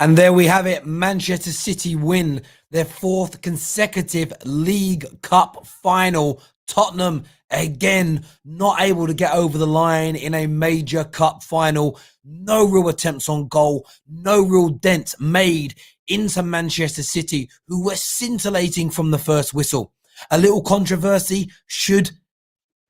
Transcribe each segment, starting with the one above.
And there we have it. Manchester City win their 4th consecutive League Cup final. Tottenham, again, not able to get over the line in a major cup final. No real attempts on goal. No real dents made into Manchester City, who were scintillating from the first whistle. A little controversy. Should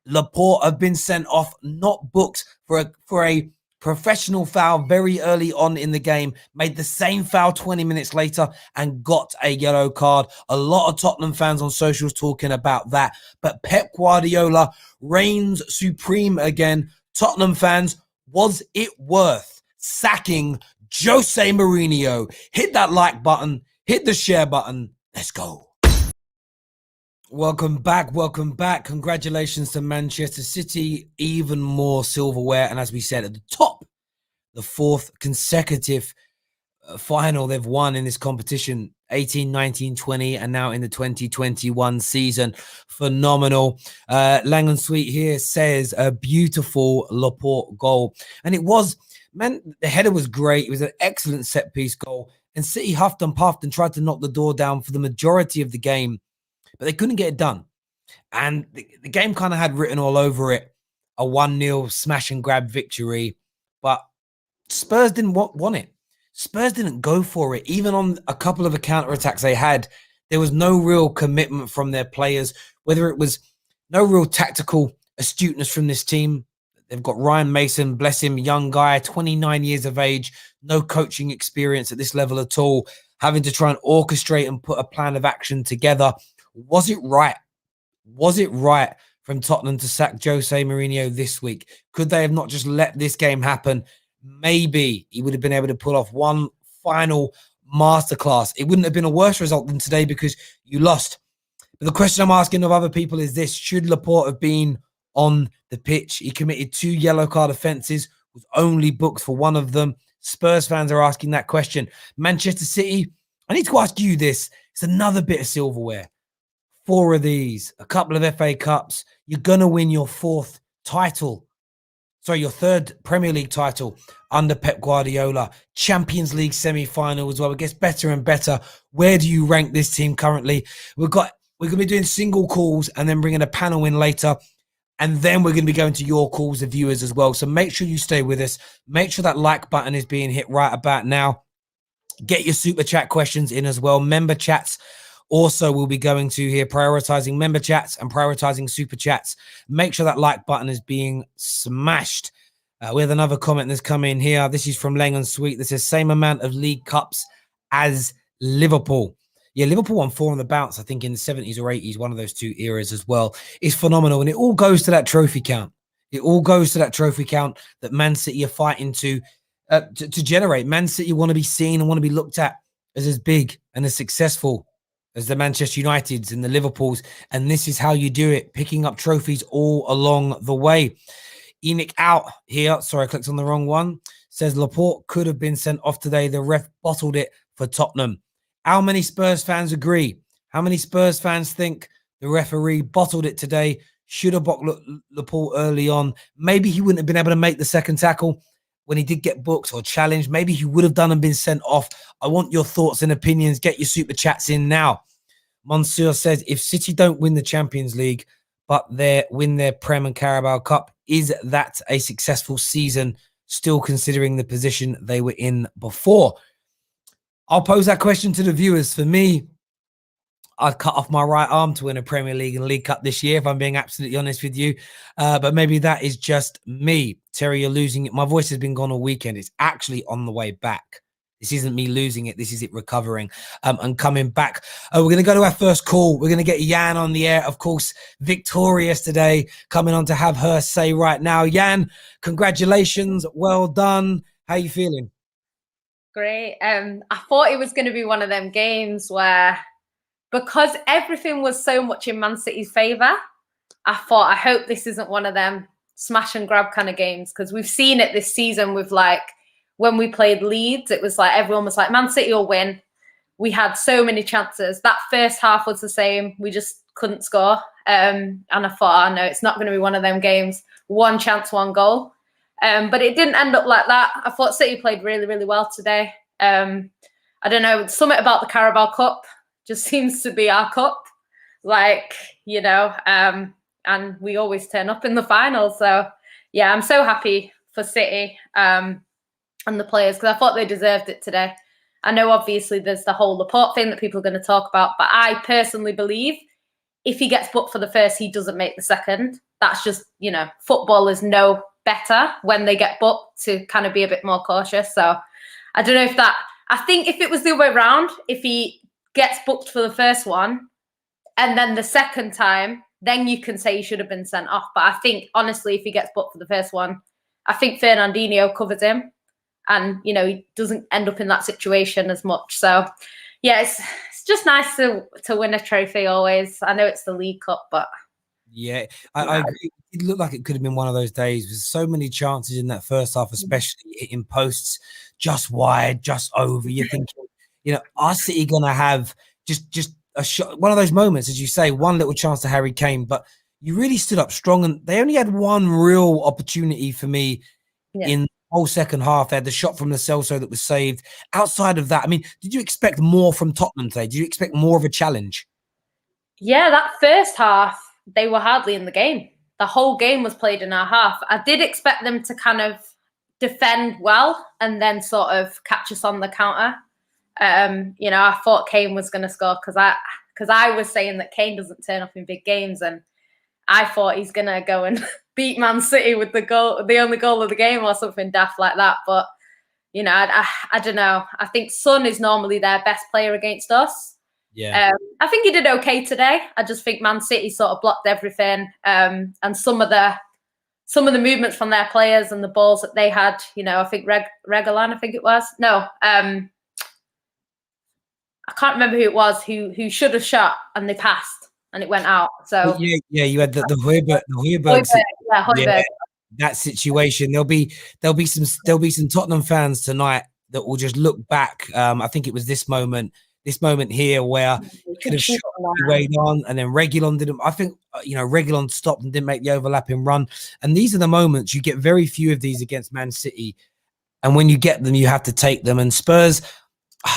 Laporte have been sent off, not booked for a professional foul very early on in the game, made the same foul 20 minutes later and got a yellow card. A lot of Tottenham fans on socials talking about that, but Pep Guardiola reigns supreme again. Tottenham fans, was it worth sacking Jose Mourinho? Hit that like button, hit the share button. Let's go. Welcome back. Welcome back. Congratulations to Manchester City. Even more silverware. And as we said at the top, the 4th consecutive final they've won in this competition, 18, 19, 20, and now in the 2021 season. Phenomenal. Lang & Sweet here says a beautiful Laporte goal. And it was, man, the header was great. It was an excellent set-piece goal. And City huffed and puffed and tried to knock the door down for the majority of the game, but they couldn't get it done. And the game kind of had written all over it a 1-0 smash and grab victory. But Spurs didn't want it. Spurs didn't go for it. Even on a couple of the counterattacks they had, there was no real commitment from their players, whether it was no real tactical astuteness from this team. They've got Ryan Mason, bless him, young guy, 29 years of age, no coaching experience at this level at all, having to try and orchestrate and put a plan of action together. Was it right? Was it right from Tottenham to sack Jose Mourinho this week? Could they have not just let this game happen? Maybe he would have been able to pull off one final masterclass. It wouldn't have been a worse result than today because you lost. But the question I'm asking of other people is this: should Laporte have been on the pitch? He committed 2 yellow card offences, was only booked for 1 of them. Spurs fans are asking that question. Manchester City, I need to ask you this. It's another bit of silverware. 4 of these, a couple of FA Cups. You're going to win your 4th title. Sorry, your 3rd Premier League title under Pep Guardiola. Champions League semi-final as well. It gets better and better. Where do you rank this team currently? We're going to be doing single calls and then bringing a panel in later. And then we're going to be going to your calls, the viewers as well. So make sure you stay with us. Make sure that like button is being hit right about now. Get your super chat questions in as well. Member chats also we'll be going to here, prioritizing member chats and prioritizing super chats. Make sure that like button is being smashed. We have another comment that's come in here. This is from Lang & Sweet. This says same amount of League Cups as Liverpool. Yeah, Liverpool won 4 on the bounce, I think in the 70s or 80s, one of those 2 eras as well. It's phenomenal. And it all goes to that trophy count. It all goes to that trophy count that Man City are fighting to generate. Man City want to be seen and want to be looked at as big and as successful as the Manchester Uniteds and the Liverpools. And this is how you do it, picking up trophies all along the way. Enoch out here, sorry, I clicked on the wrong one, says Laporte could have been sent off today. The ref bottled it for Tottenham. How many Spurs fans agree? How many Spurs fans think the referee bottled it today? Should have blocked Laporte early on. Maybe he wouldn't have been able to make the second tackle when he did get booked or challenged. Maybe he would have done and been sent off. I want your thoughts and opinions. Get your super chats in now. Monsieur says, if City don't win the Champions League, but they win their Prem and Carabao Cup, is that a successful season, still considering the position they were in before? I'll pose that question to the viewers. For me, I'd cut off my right arm to win a Premier League and League Cup this year, if I'm being absolutely honest with you. But maybe that is just me. Terry, you're losing it. My voice has been gone all weekend. It's actually on the way back. This isn't me losing it. This is it recovering and coming back. We're going to go to our first call. We're going to get Jan on the air, of course, victorious today, coming on to have her say right now. Jan, congratulations. Well done. How are you feeling? Great. I thought it was going to be one of them games where, because everything was so much in Man City's favour, I thought, I hope this isn't one of them smash and grab kind of games, because we've seen it this season with, like, when we played Leeds, it was like everyone was like, Man City will win. We had so many chances. That first half was the same. We just couldn't score. And I thought, oh, no, it's not going to be one of them games. 1 chance, 1 goal. But it didn't end up like that. I thought City played really, really well today. I don't know, something about the Carabao Cup just seems to be our cup, like, you know, and we always turn up in the final. So yeah, I'm so happy for City and the players, because I thought they deserved it today. I know obviously there's the whole Laporte thing that people are going to talk about, but I personally believe if he gets booked for the first, he doesn't make the second. That's just, you know, footballers know better when they get booked to kind of be a bit more cautious. So I don't know if that, I think if it was the other way around, if he gets booked for the first one and then the second time, then you can say he should have been sent off. But I think, honestly, if he gets booked for the first one, I think Fernandinho covers him. And, you know, he doesn't end up in that situation as much. So, yeah, it's just nice to win a trophy always. I know it's the League Cup, but... Yeah, I agree. It looked like it could have been one of those days with so many chances in that first half, especially hitting posts just wide, just over. You're thinking, you know, are City going to have just a shot, one of those moments, as you say, one little chance to Harry Kane, but you really stood up strong, and they only had one real opportunity for me in the whole second half. They had the shot from the Celso that was saved. Outside of that, I mean, did you expect more from Tottenham today? Did you expect more of a challenge? Yeah, that first half, they were hardly in the game. The whole game was played in our half. I did expect them to kind of defend well and then sort of catch us on the counter. You know, I thought Kane was going to score because I was saying that Kane doesn't turn up in big games, and I thought he's going to go and beat Man City with the only goal of the game or something daft like that. But, you know, I don't know. I think Son is normally their best player against us. Yeah. I think he did okay today. I just think Man City sort of blocked everything. And some of the movements from their players and the balls that they had, you know, I think Regalan, I think it was. No, I can't remember who it was who should have shot and they passed and it went out. So yeah, you had the Højbjerg, Højbjerg. That situation. There'll be some Tottenham fans tonight that will just look back. I think it was this moment here where he could have shot Wade on, and then Reguilon didn't. I think, you know, Reguilon stopped and didn't make the overlapping run. And these are the moments, you get very few of these against Man City, and when you get them, you have to take them. And Spurs,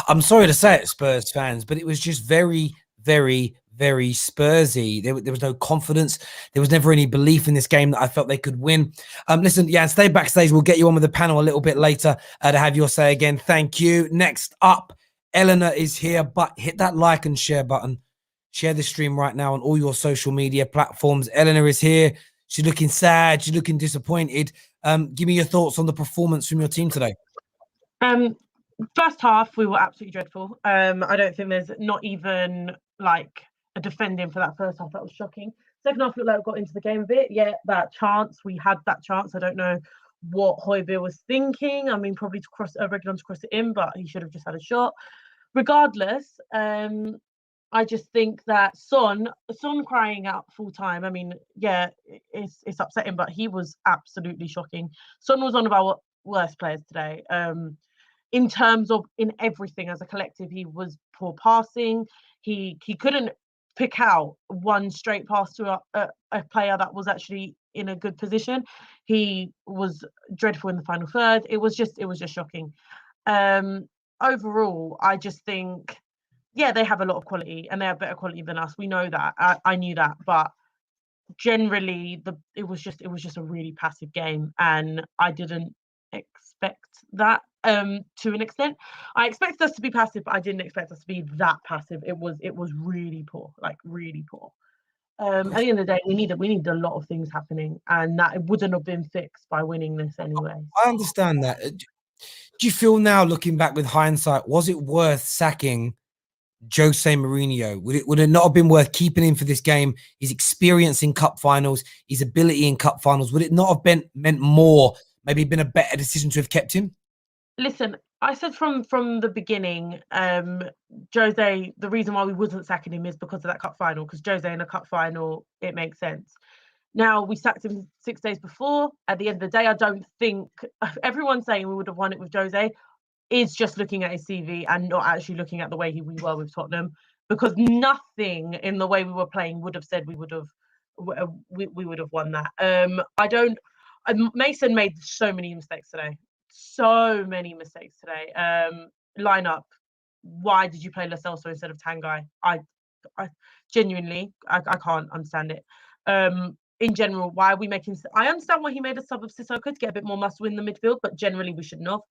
I'm sorry to say it, Spurs fans, but it was just very, very, very Spursy. There was no confidence. There was never any belief in this game that I felt they could win. Listen, yeah, stay backstage. We'll get you on with the panel a little bit later to have your say again. Thank you. Next up, Elena is here, but hit that like and share button. Share the stream right now on all your social media platforms. Elena is here. She's looking sad. She's looking disappointed. Give me your thoughts on the performance from your team today. First half, we were absolutely dreadful. I don't think there's not even like a defending for that first half. That was shocking. Second half, looked like we got into the game a bit. Yeah, that chance, we had that chance. I don't know what Højbjerg was thinking. I mean, probably to cross Reguilon to cross it in, but he should have just had a shot. Regardless, I just think that Son crying out full time. I mean, yeah, it's upsetting, but he was absolutely shocking. Son was one of our worst players today. In terms of in everything as a collective, he was poor passing. He couldn't pick out one straight pass to a player that was actually in a good position. He was dreadful in the final third. It was just shocking. Overall, I just think, yeah, they have a lot of quality and they have better quality than us. We know that. I knew that, but generally, it was just a really passive game, and I didn't expect that to an extent. I expected us to be passive, but I didn't expect us to be that passive. It was really poor, like really poor. At the end of the day, we need a lot of things happening, and that it wouldn't have been fixed by winning this anyway. I understand that. Do you feel now, looking back with hindsight, was it worth sacking Jose Mourinho? Would it not have been worth keeping him for this game? His experience in cup finals, his ability in cup finals, would it not have meant more? Maybe been a better decision to have kept him? Listen, I said from the beginning, Jose, the reason why we wasn't sacking him is because of that cup final, because Jose in a cup final, it makes sense. Now, we sacked him 6 days before. At the end of the day, I don't think everyone saying we would have won it with Jose is just looking at his CV and not actually looking at the way we were with Tottenham, because nothing in the way we were playing would have said we would have won that. Mason made so many mistakes today. so many mistakes today. Lineup. Why did you play Lo Celso instead of Tanguy? I genuinely, I can't understand it. In general, why are we making? I understand why he made a sub of Sissoko to get a bit more muscle in the midfield, but generally we shouldn't have.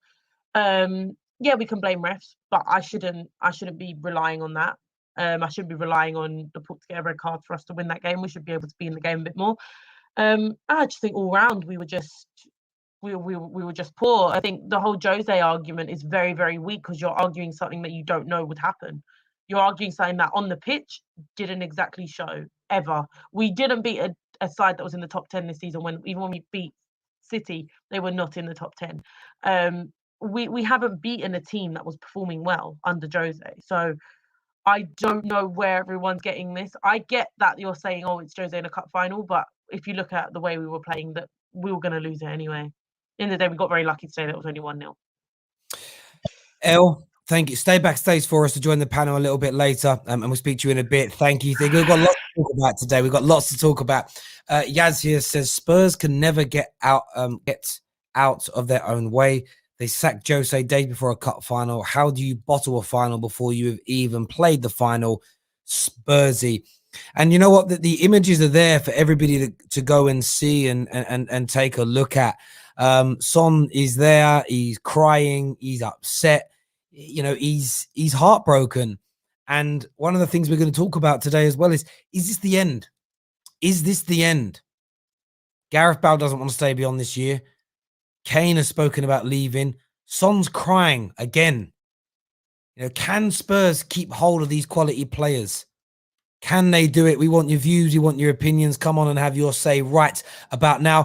Yeah, we can blame refs, but I shouldn't be relying on that. I shouldn't be relying on the put to get a red card for us to win that game. We should be able to be in the game a bit more. I just think all round we were just poor. I think the whole Jose argument is very, very weak because you're arguing something that you don't know would happen. You're arguing something that on the pitch didn't exactly show ever. We didn't beat a side that was in the top 10 this season. Even when we beat City, they were not in the top 10. We haven't beaten a team that was performing well under Jose. So I don't know where everyone's getting this. I get that you're saying, oh, it's Jose in a cup final, but if you look at the way we were playing, that we were going to lose it anyway. In the day, we got very lucky today that it was only 1-0. El, thank you. Stay backstage for us to join the panel a little bit later, and we'll speak to you in a bit. Thank you. We've got lots to talk about today. We've got lots to talk about. Yaz here says Spurs can never get out of their own way. They sacked Jose days before a cup final. How do you bottle a final before you have even played the final? Spursy. And you know what? The images are there for everybody to go and see and take a look at. Son is there. He's crying. He's upset. You know, he's heartbroken. And one of the things we're going to talk about today as well is this the end? Is this the end? Gareth Bale doesn't want to stay beyond this year. Kane has spoken about leaving. Son's crying again. You know, can Spurs keep hold of these quality players? Can they do it? We want your views. We want your opinions. Come on and have your say right about now.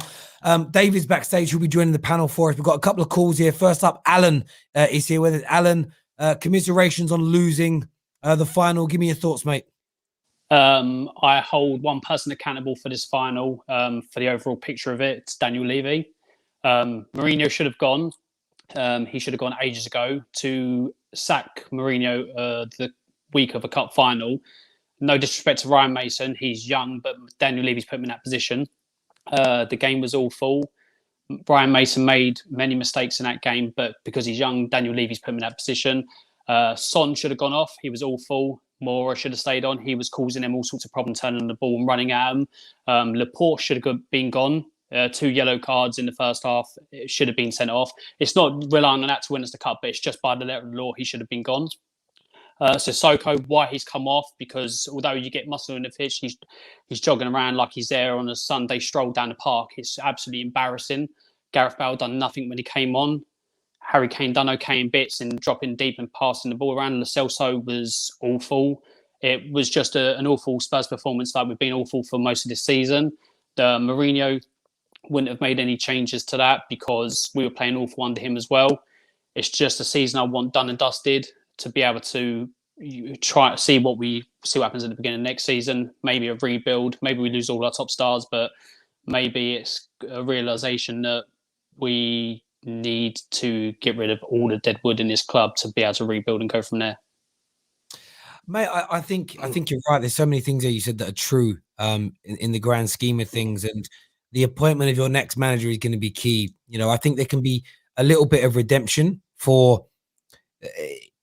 David's backstage. He'll be joining the panel for us. We've got a couple of calls here. First up, Alan is here with us. Alan, commiserations on losing the final. Give me your thoughts, mate. I hold one person accountable for this final, for the overall picture of it. It's Daniel Levy. Mourinho should have gone. He should have gone ages ago. To sack Mourinho the week of a cup final. No disrespect to Ryan Mason, he's young, but Daniel Levy's put him in that position. The game was awful. Ryan Mason made many mistakes in that game, but because he's young, Daniel Levy's put him in that position. Son should have gone off. He was awful. Mora should have stayed on. He was causing them all sorts of problems, turning the ball and running at him. Laporte should have been gone. 2 yellow cards in the first half. It should have been sent off. It's not relying on that to win us the cup, but it's just by the letter of the law, he should have been gone. Sissoko, why he's come off, because although you get muscle in the pitch, he's jogging around like he's there on a Sunday stroll down the park. It's absolutely embarrassing. Gareth Bale done nothing when he came on. Harry Kane done okay in bits and dropping deep and passing the ball around. Lo Celso was awful. It was just an awful Spurs performance, like we've been awful for most of this season. Mourinho wouldn't have made any changes to that because we were playing awful under him as well. It's just a season I want done and dusted, to be able to try to see what happens at the beginning of next season. Maybe a rebuild. Maybe we lose all our top stars, but maybe it's a realization that we need to get rid of all the dead wood in this club to be able to rebuild and go from there. Mate, I think you're right. There's so many things that you said that are true in the grand scheme of things, and the appointment of your next manager is going to be key. You know, I think there can be a little bit of redemption for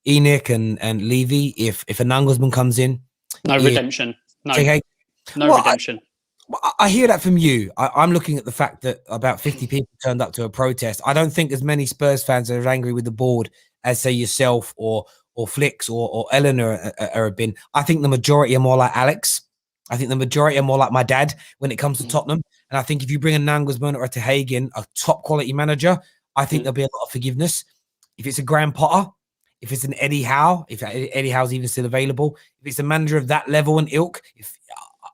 Enoch and Levy if a Nangelsmann comes in. No redemption. No redemption. I hear that from you. I'm looking at the fact that about 50 people turned up to a protest. I don't think as many Spurs fans are angry with the board as, say, yourself or Flicks or Elena have been. I think the majority are more like Alex. I think the majority are more like my dad when it comes to Tottenham. And I think if you bring a Nangelsmann or a Hagen, a top quality manager, I think there'll be a lot of forgiveness. If it's a Graham Potter, if it's an Eddie Howe, if Eddie Howe's even still available, if it's a manager of that level and ilk,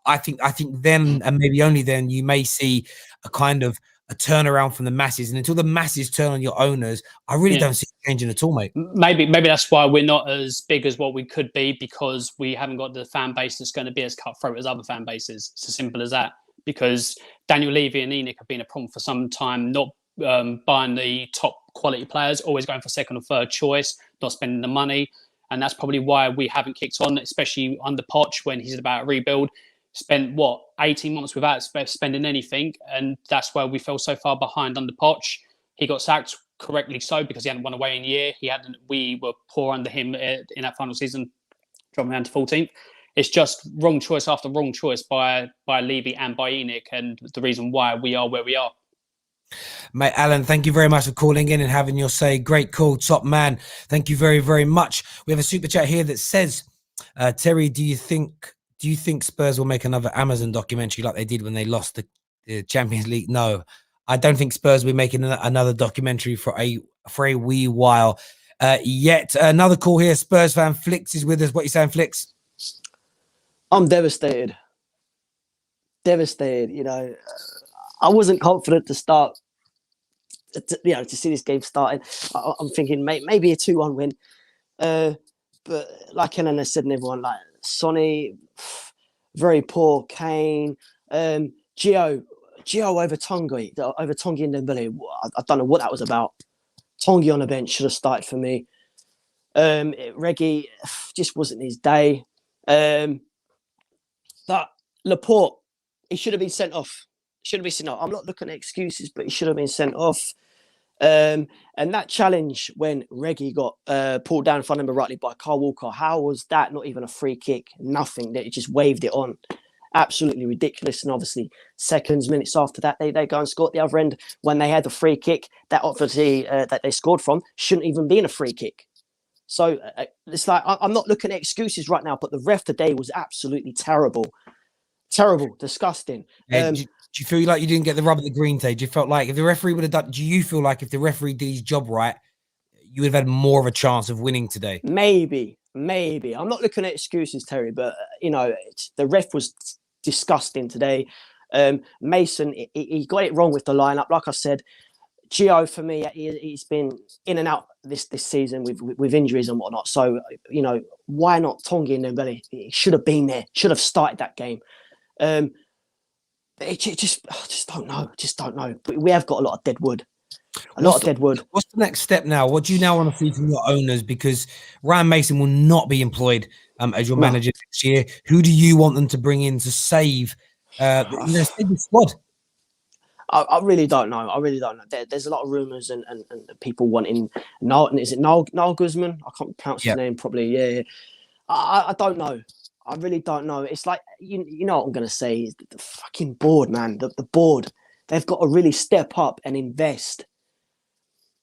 I think then, and maybe only then, you may see a kind of a turnaround from the masses. And until the masses turn on your owners, I really don't see it changing at all, mate. Maybe that's why we're not as big as what we could be, because we haven't got the fan base that's going to be as cutthroat as other fan bases. It's as simple as that. Because Daniel Levy and Enoch have been a problem for some time, not buying the top quality players, always going for second or third choice, not spending the money. And that's probably why we haven't kicked on, especially under Poch when he's about a rebuild. Spent 18 months without spending anything, and that's where we fell so far behind under Poch. He got sacked, correctly so, because he hadn't won away in a year. We were poor under him in that final season, dropping down to 14th. It's just wrong choice after wrong choice by Levy and by Enoch, and the reason why we are where we are. Mate, Alan, thank you very much for calling in and having your say. Great call, top man. Thank you very, very much. We have a super chat here that says, Terry, do you think Spurs will make another Amazon documentary like they did when they lost the Champions League? No, I don't think Spurs will be making another documentary for a wee while yet. Another call here. Spurs fan Flicks is with us. What are you saying, Flicks? I'm devastated. Devastated. You know, I wasn't confident to start. To see this game started, I'm thinking maybe a 2-1 win. But like Elena said, and everyone, like Sonny, very poor. Kane, Gio over Tongi and Dembele. I don't know what that was about. Tongi on the bench should have started for me. Reggie just wasn't his day. That Laporte, he should have been sent off. I'm not looking at excuses, but he should have been sent off. And that challenge when Reggie got pulled down, if I remember rightly, by Kyle Walker, how was that not even a free kick? Nothing. They just waved it on. Absolutely ridiculous. And obviously, minutes after that, they go and score at the other end when they had the free kick that obviously that they scored from shouldn't even be in a free kick. So it's like I'm not looking at excuses right now, but the ref today was absolutely terrible. Terrible, disgusting. Do you feel like you didn't get the rub of the green, Tay? Do you feel like if the referee would have done? Do you feel like if the referee did his job right, you would have had more of a chance of winning today? Maybe. I'm not looking at excuses, Terry, but you know the ref was disgusting today. Mason, he got it wrong with the lineup. Like I said, Gio for me, he's been in and out this season with injuries and whatnot. So you know, why not Tongi and Dembele? He should have been there. Should have started that game. I just don't know. But we have got a lot of dead wood. What's the next step now? What do you now want to see from your owners? Because Ryan Mason will not be employed as your manager next year. Who do you want them to bring in to save the squad? I really don't know. There's a lot of rumours and people wanting is it Niall Guzman? I can't pronounce his name properly. Yeah. I don't know. I really don't know. It's like, you know what I'm going to say? The fucking board, man. The board. They've got to really step up and invest.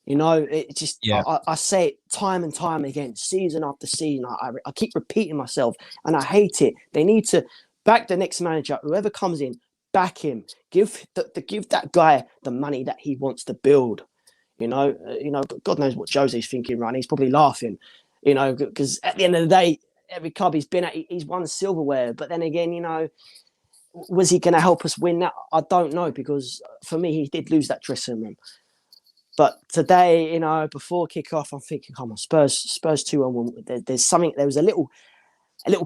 You know, it just, I say it time and time again, season after season. I keep repeating myself and I hate it. They need to back the next manager, whoever comes in, back him. Give that guy the money that he wants to build. You know, God knows what Jose's thinking, right? He's probably laughing, you know, because at the end of the day, every club he's been at, he's won silverware. But then again, you know, was he going to help us win that? I don't know, because for me, he did lose that dressing room. But today, you know, before kick-off, I'm thinking, come on, Spurs 2-1. There's something. There was a little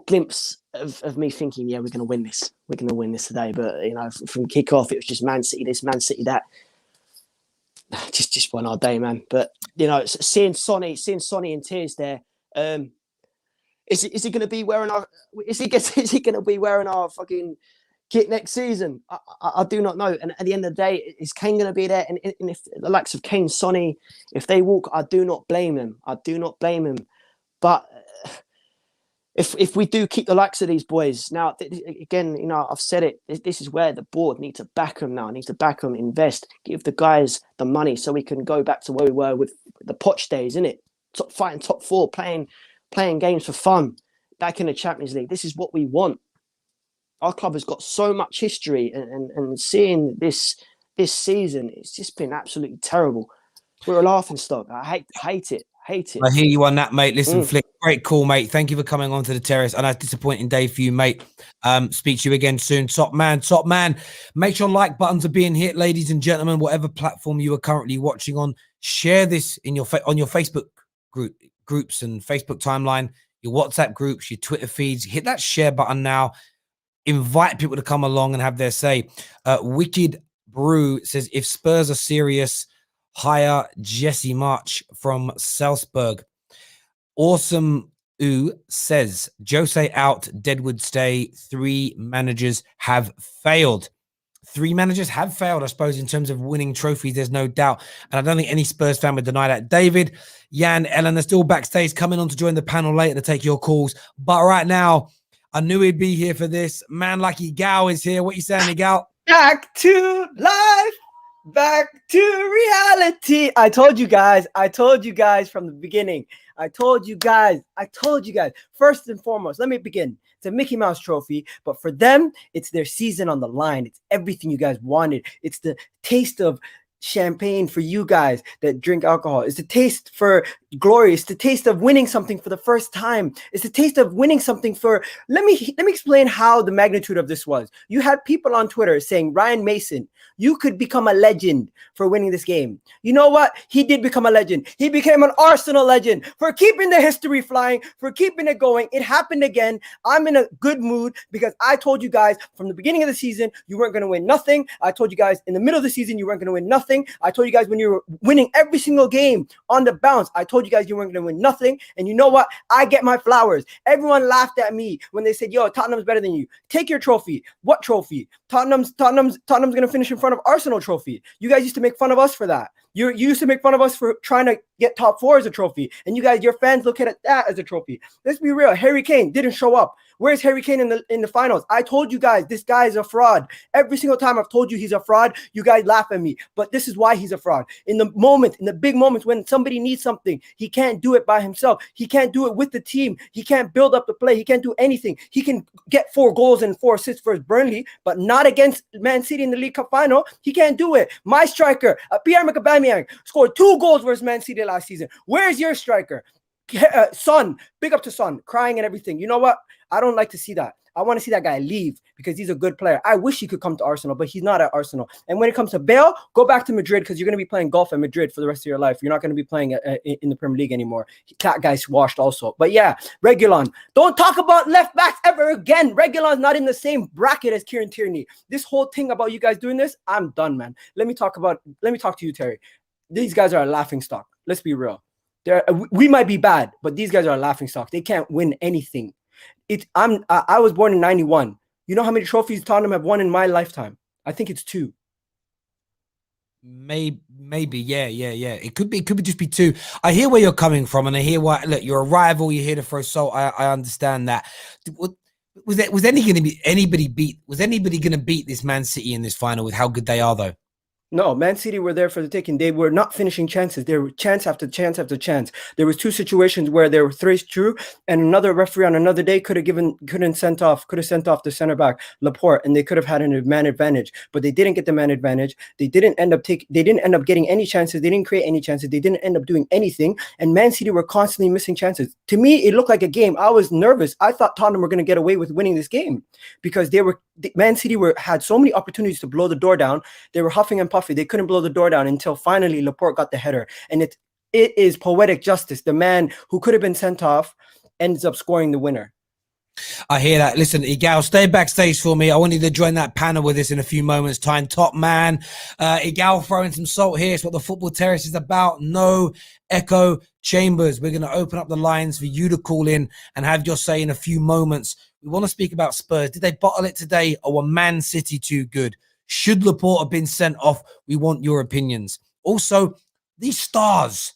glimpse of me thinking, yeah, we're going to win this. We're going to win this today. But you know, from kick-off, it was just Man City this, Man City that. Just one our day, man. But you know, seeing Sonny in tears there. Is he going to be wearing our? Is he going to be wearing our fucking kit next season? I do not know. And at the end of the day, is Kane going to be there? And if the likes of Kane, Sonny, if they walk, I do not blame him. But if we do keep the likes of these boys now, again, you know, I've said it. This is where the board need to back them now. Need to back them, invest, give the guys the money so we can go back to where we were with the Poch days, innit? Fighting top four, playing games for fun, back in the Champions League. This is what we want. Our club has got so much history, and seeing this season, it's just been absolutely terrible. We're a laughing stock. I hate it. I hear you on that, mate. Listen, Flick, great call, mate. Thank you for coming on to the terrace. I know it's a disappointing day for you, mate. Speak to you again soon. Top man. Make sure like buttons are being hit, ladies and gentlemen. Whatever platform you are currently watching on, share this in on your Facebook groups and Facebook timeline, your WhatsApp groups, your Twitter feeds. Hit that share button now. Invite people to come along and have their say. Wicked Brew says, if Spurs are serious, hire Jesse March from Salzburg. Awesome says, Jose out, Deadwood stay. 3 managers have failed. 3 managers have failed, I suppose, in terms of winning trophies. There's no doubt. And I don't think any Spurs fan would deny that. David, Jan, Elena still backstage, coming on to join the panel later to take your calls. But right now, I knew he'd be here for this. Man like Egal is here. What you saying, Egal? Back to life. Back to reality. I told you guys from the beginning. I told you guys. First and foremost, let me begin. It's a Mickey Mouse trophy, but for them, it's their season on the line. It's everything you guys wanted. It's the taste of champagne for you guys that drink alcohol. It's the taste for glory. It's the taste of winning something for the first time. It's the taste of winning something for. Let me explain how the magnitude of this was. You had people on Twitter saying, Ryan Mason, you could become a legend for winning this game. You know what? He did become a legend. He became an Arsenal legend for keeping the history flying, for keeping it going. It happened again. I'm in a good mood because I told you guys from the beginning of the season, you weren't going to win nothing. I told you guys in the middle of the season, you weren't going to win nothing. I told you guys when you were winning every single game on the bounce, I told you guys you weren't going to win nothing. And you know what? I get my flowers. Everyone laughed at me when they said, yo, Tottenham's better than you. Take your trophy. What trophy? Tottenham's going to finish in front of Arsenal trophy. You guys used to make fun of us for that. You used to make fun of us for trying to get top 4 as a trophy. And you guys, your fans look at that as a trophy. Let's be real. Harry Kane didn't show up. Where's Harry Kane in the finals? I told you guys this guy is a fraud. Every single time I've told you he's a fraud, you guys laugh at me. But this is why he's a fraud. In the big moments when somebody needs something, he can't do it by himself. He can't do it with the team. He can't build up the play. He can't do anything. He can get 4 goals and 4 assists for Burnley, but not against Man City in the League Cup final. He can't do it. My striker, Pierre-Emerick Aubameyang, scored 2 goals versus Man City last season. Where's your striker? Son, big up to Son, crying and everything. You know what? I don't like to see that. I want to see that guy leave because he's a good player. I wish he could come to Arsenal, but he's not at Arsenal. And when it comes to Bale, go back to Madrid because you're going to be playing golf at Madrid for the rest of your life. You're not going to be playing in the Premier League anymore. That guy's washed also. But yeah, Reguilon. Don't talk about left backs ever again. Reguilon's not in the same bracket as Kieran Tierney. This whole thing about you guys doing this, I'm done, man. Let me talk to you, Terry. These guys are a laughing stock. Let's be real. We might be bad, but these guys are a laughing stock. They can't win anything. I was born in 91. You know how many trophies Tottenham have won in my lifetime? I think it's 2. Maybe, yeah. It could be just be 2. I hear where you're coming from, and I hear why. Look, you're a rival. You're here to throw salt. I understand that. Was anybody going to beat this Man City in this final with how good they are, though? No, Man City were there for the taking. They were not finishing chances. There were chance after chance after chance. There was 2 situations where they were traced through, and another referee on another day could have sent off the center back Laporte, and they could have had a man advantage. But they didn't get the man advantage. They didn't end up getting any chances. They didn't create any chances. They didn't end up doing anything. And Man City were constantly missing chances. To me, it looked like a game. I was nervous. I thought Tottenham were going to get away with winning this game because Man City had so many opportunities to blow the door down. They were huffing and puffing. They couldn't blow the door down until finally Laporte got the header. And it is poetic justice. The man who could have been sent off ends up scoring the winner. I hear that. Listen, Egal, stay backstage for me. I want you to join that panel with us in a few moments' time. Top man. Egal throwing some salt here. It's what the Football Terrace is about. No echo chambers. We're going to open up the lines for you to call in and have your say in a few moments. We want to speak about Spurs. Did they bottle it today, or were Man City too good? Should Laporte have been sent off? We want your opinions. Also, these stars,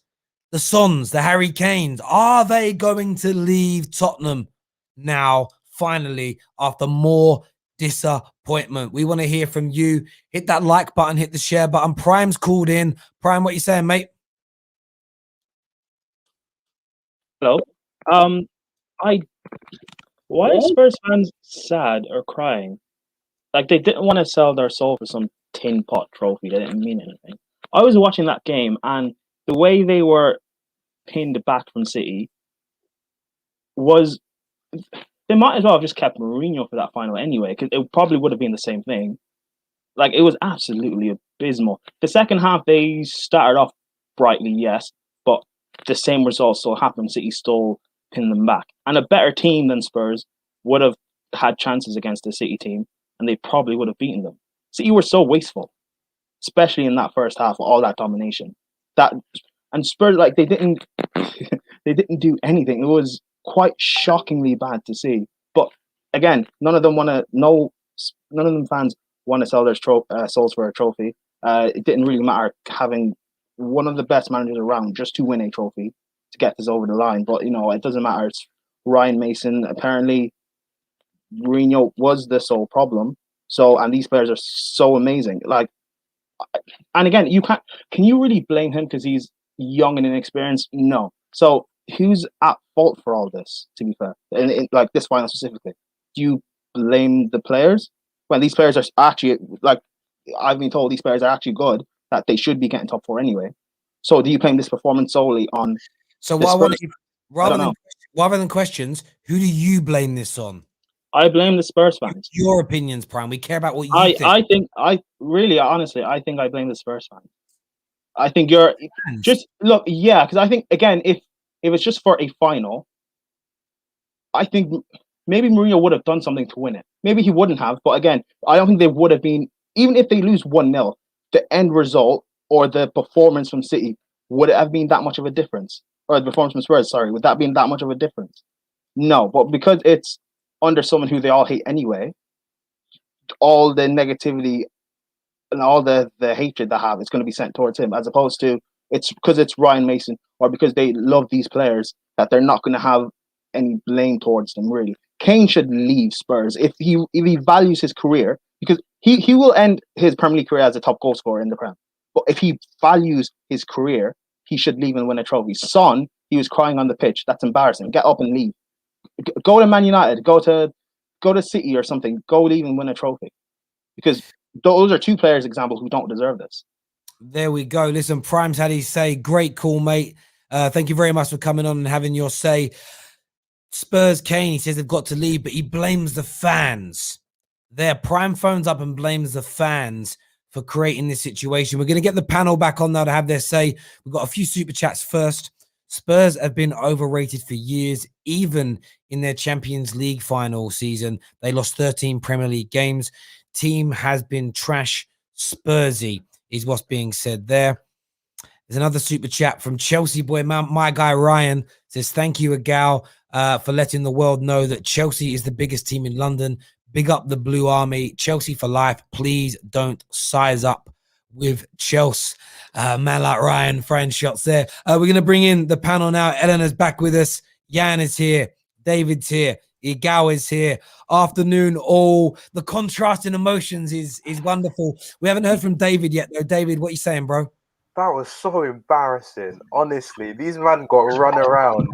the Sons, the Harry Kanes, are they going to leave Tottenham now, finally, after more disappointment? We want to hear from you. Hit that like button, hit the share button. Prime's called in. Prime, what you saying, mate? Hello. Why are Spurs fans sad or crying? Like, they didn't want to sell their soul for some tin pot trophy. They didn't mean anything. I was watching that game, and the way they were pinned back from City was... They might as well have just kept Mourinho for that final anyway, because it probably would have been the same thing. Like, it was absolutely abysmal. The second half, they started off brightly, yes, but the same result still happened. City still pinned them back. And a better team than Spurs would have had chances against the City team, and they probably would have beaten them. City were so wasteful, especially in that first half, all that domination. And Spurs, like, they didn't do anything. It was quite shockingly bad to see. But again, none of them fans want to sell their souls for a trophy. It didn't really matter having one of the best managers around just to win a trophy to get this over the line. But it doesn't matter. It's Ryan Mason. Apparently, Mourinho was the sole problem. So, and these players are so amazing. Like, and again, can you really blame him because he's young and inexperienced? No. So, who's at fault for all this? To be fair, in like this final specifically, do you blame the players when these players are actually, like, I've been told these players are actually good, that they should be getting top 4 anyway? So, do you blame this performance solely on? So, what I want to, rather than questions, who do you blame this on? I blame the Spurs fans. Your opinions, Prime. We care about what you think. I think I blame the Spurs fans. I think you're just look, yeah, because I think again, if it's just for a final, I think maybe Mourinho would have done something to win it. Maybe he wouldn't have, but again, I don't think they would have been, even if they lose 1-0, the end result or the performance from City would it have been that much of a difference? Or the performance from Spurs, sorry, would that been that much of a difference? No, but because it's under someone who they all hate anyway, all the negativity and all the hatred they have is going to be sent towards him, as opposed to it's because it's Ryan Mason or because they love these players that they're not going to have any blame towards them, really. Kane should leave Spurs if he values his career, because he will end his Premier League career as a top goal scorer in the Prem. But if he values his career, he should leave and win a trophy. Son, he was crying on the pitch. That's embarrassing. Get up and leave. Go to Man United. Go to City or something. Go leave and win a trophy. Because those are 2 players examples who don't deserve this. There we go. Listen, Prime's had his say. Great call, mate. Thank you very much for coming on and having your say. Spurs Kane, he says they've got to leave, but he blames the fans. Their Prime phones up and blames the fans for creating this situation. We're going to get the panel back on now to have their say. We've got a few super chats first. Spurs have been overrated for years, even in their Champions League final season. They lost 13 Premier League games. Team has been trash. Spursy is what's being said there. There's another super chat from Chelsea boy, my guy Ryan, says, thank you, Egal, for letting the world know that Chelsea is the biggest team in London. Big up the Blue Army. Chelsea for life. Please don't size up with Chelsea. Man like Ryan, friend shots there. We're going to bring in the panel now. Elena's back with us. Jan is here. David's here. Egal is here. Afternoon, all. The contrast in emotions is wonderful. We haven't heard from David yet, though. David, what are you saying, bro? That was so embarrassing. Honestly, these men got run around